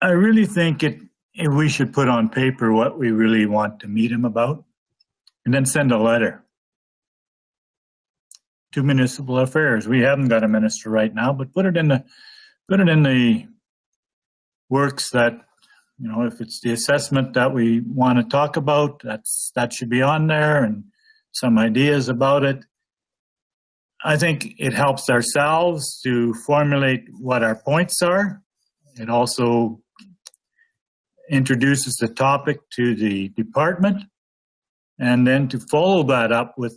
I really think we should put on paper what we really want to meet him about, and then send a letter to Municipal Affairs. We haven't got a minister right now, but put it in the works that, if it's the assessment that we want to talk about, that should be on there, and some ideas about it. I think it helps ourselves to formulate what our points are. It also introduces the topic to the department, and then to follow that up with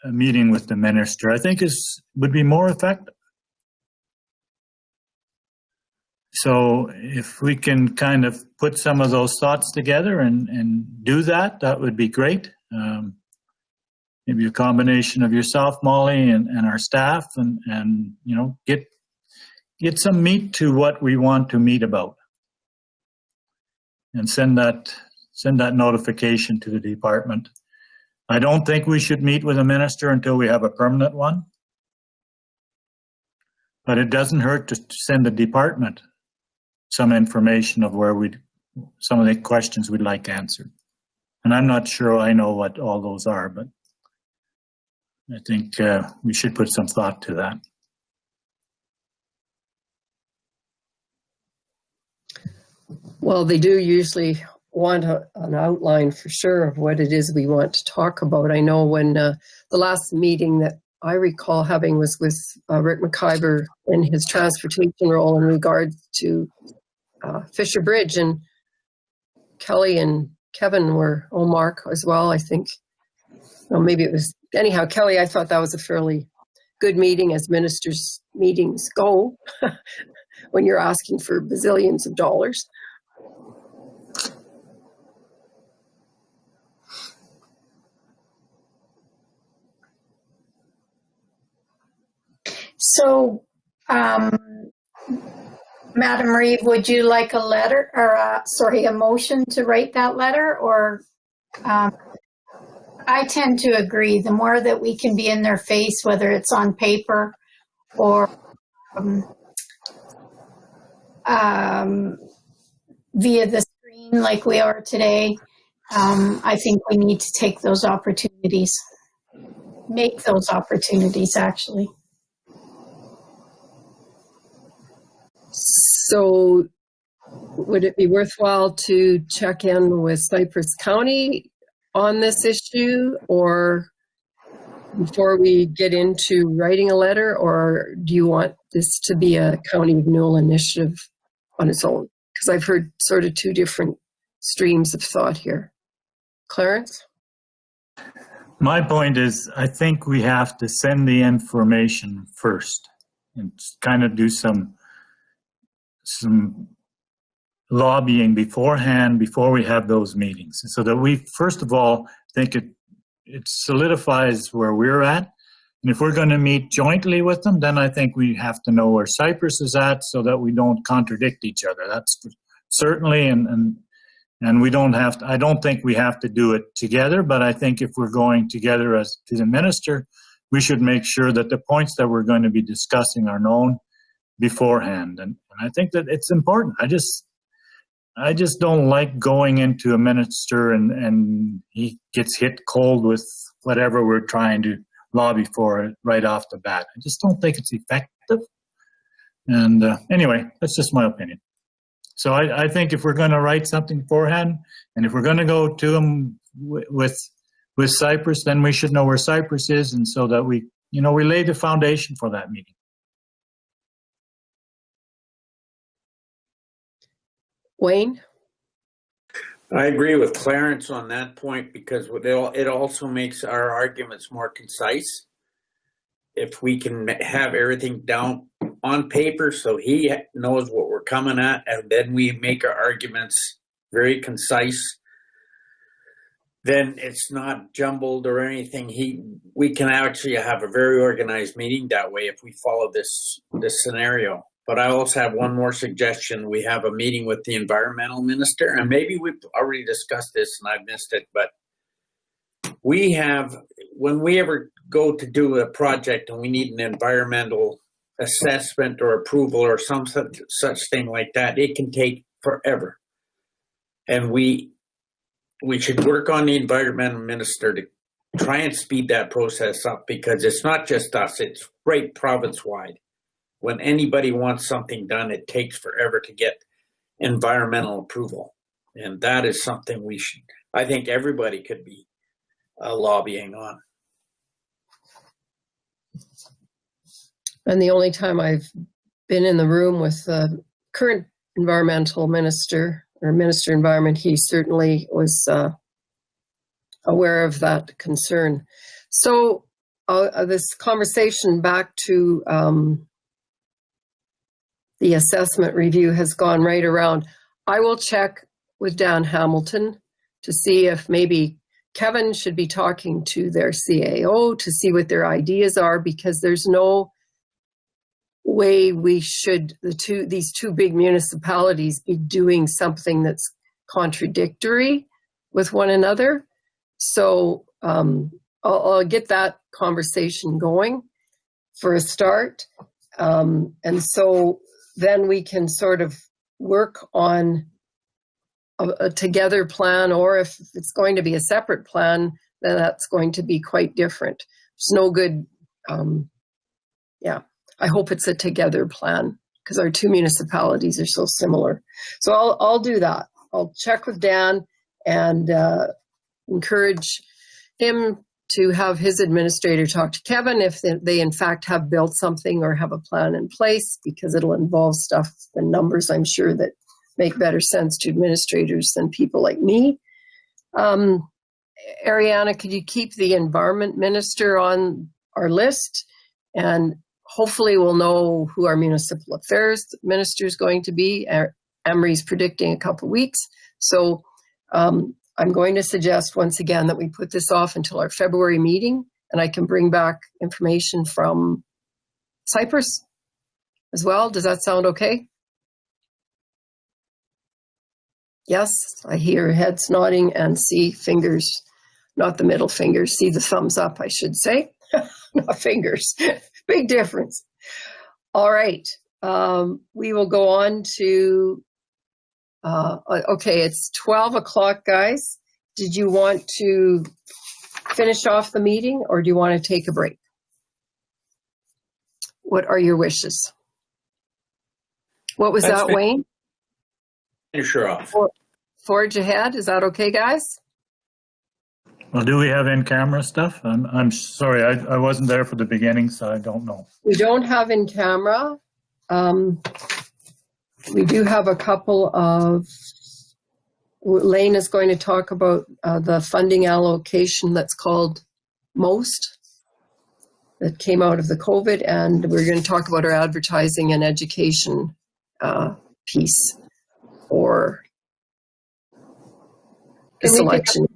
a meeting with the minister, I think would be more effective. So if we can kind of put some of those thoughts together and do that, that would be great. Maybe a combination of yourself, Molly, and our staff, and get some meat to what we want to meet about, and send that notification to the department. I don't think we should meet with a minister until we have a permanent one, but it doesn't hurt to send the department some information of some of the questions we'd like answered. And I'm not sure I know what all those are, but I think we should put some thought to that. Well, they do usually want an outline for sure of what it is we want to talk about. I know when the last meeting that I recall having was with Rick McIver in his transportation role in regards to Fisher Bridge, and Kelly and Kevin were, Mark as well, I think. Well, maybe it was, anyhow, Kelly, I thought that was a fairly good meeting, as ministers' meetings go, when you're asking for bazillions of dollars. So, Madam Reeve, would you like a letter or a motion to write that letter, or I tend to agree. The more that we can be in their face, whether it's on paper or via the screen like we are today, I think we need to take those opportunities, make those opportunities actually. So would it be worthwhile to check in with Cypress County on this issue, or before we get into writing a letter, or do you want this to be a County of Newell initiative on its own? Because I've heard sort of two different streams of thought here. Clarence? My point is, I think we have to send the information first and kind of do some lobbying beforehand before we have those meetings, so that we first of all think it solidifies where we're at. And if we're going to meet jointly with them, then I think we have to know where Cypress is at so that we don't contradict each other. That's certainly, and we don't have to, I don't think we have to do it together, but I think if we're going together as to the minister, we should make sure that the points that we're going to be discussing are known beforehand. And I think that it's important. I just don't like going into a minister and he gets hit cold with whatever we're trying to lobby for right off the bat. I just don't think it's effective. And anyway, that's just my opinion. So I think if we're going to write something beforehand, and if we're going to go to them with Cypress, then we should know where Cypress is, and so that we lay the foundation for that meeting. Wayne? I agree with Clarence on that point, because it also makes our arguments more concise. If we can have everything down on paper so he knows what we're coming at, and then we make our arguments very concise, then it's not jumbled or anything. We can actually have a very organized meeting that way if we follow this scenario. But I also have one more suggestion. We have a meeting with the environmental minister, and maybe we've already discussed this and I've missed it, but when we ever go to do a project and we need an environmental assessment or approval or some such thing like that, it can take forever. And we should work on the environmental minister to try and speed that process up, because it's not just us, it's right province-wide. When anybody wants something done, it takes forever to get environmental approval. And that is something I think everybody could be lobbying on. And the only time I've been in the room with the current environmental minister or Minister Environment, he certainly was aware of that concern. So this conversation back to the assessment review has gone right around. I will check with Dan Hamilton to see if maybe Kevin should be talking to their CAO to see what their ideas are, because there's no way we should, these two big municipalities, be doing something that's contradictory with one another. So I'll get that conversation going for a start. And so then we can sort of work on a together plan, or if it's going to be a separate plan, then that's going to be quite different. It's no good. Yeah, I hope it's a together plan, because our two municipalities are so similar. So I'll do that. I'll check with Dan and encourage him to have his administrator talk to Kevin if they in fact have built something or have a plan in place, because it'll involve stuff and numbers, I'm sure, that make better sense to administrators than people like me. Ariana, could you keep the environment minister on our list? And hopefully we'll know who our municipal affairs minister is going to be. Emery's predicting a couple weeks. So I'm going to suggest once again that we put this off until our February meeting, and I can bring back information from Cypress as well. Does that sound okay? Yes, I hear heads nodding and see fingers not the middle fingers. See the thumbs up, I should say. Not fingers. Big difference. All right. We will go on to, okay, it's 12 o'clock, guys. Did you want to finish off the meeting or do you want to take a break? What are your wishes? What was that, Wayne? Finish her off. Forge ahead. Is that okay, guys? Well, do we have in-camera stuff? I'm sorry, I wasn't there for the beginning, so I don't know. We don't have in camera. We do have a couple of, Lane is going to talk about the funding allocation that's called MOST that came out of the COVID, and we're going to talk about our advertising and education piece for the selection.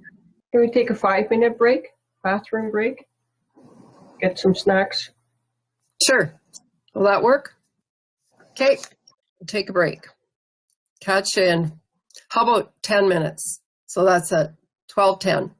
Can we take a 5-minute break, bathroom break? Get some snacks? Sure. Will that work? Okay, we'll take a break. Catch you in, how about 10 minutes? So that's at 12:10.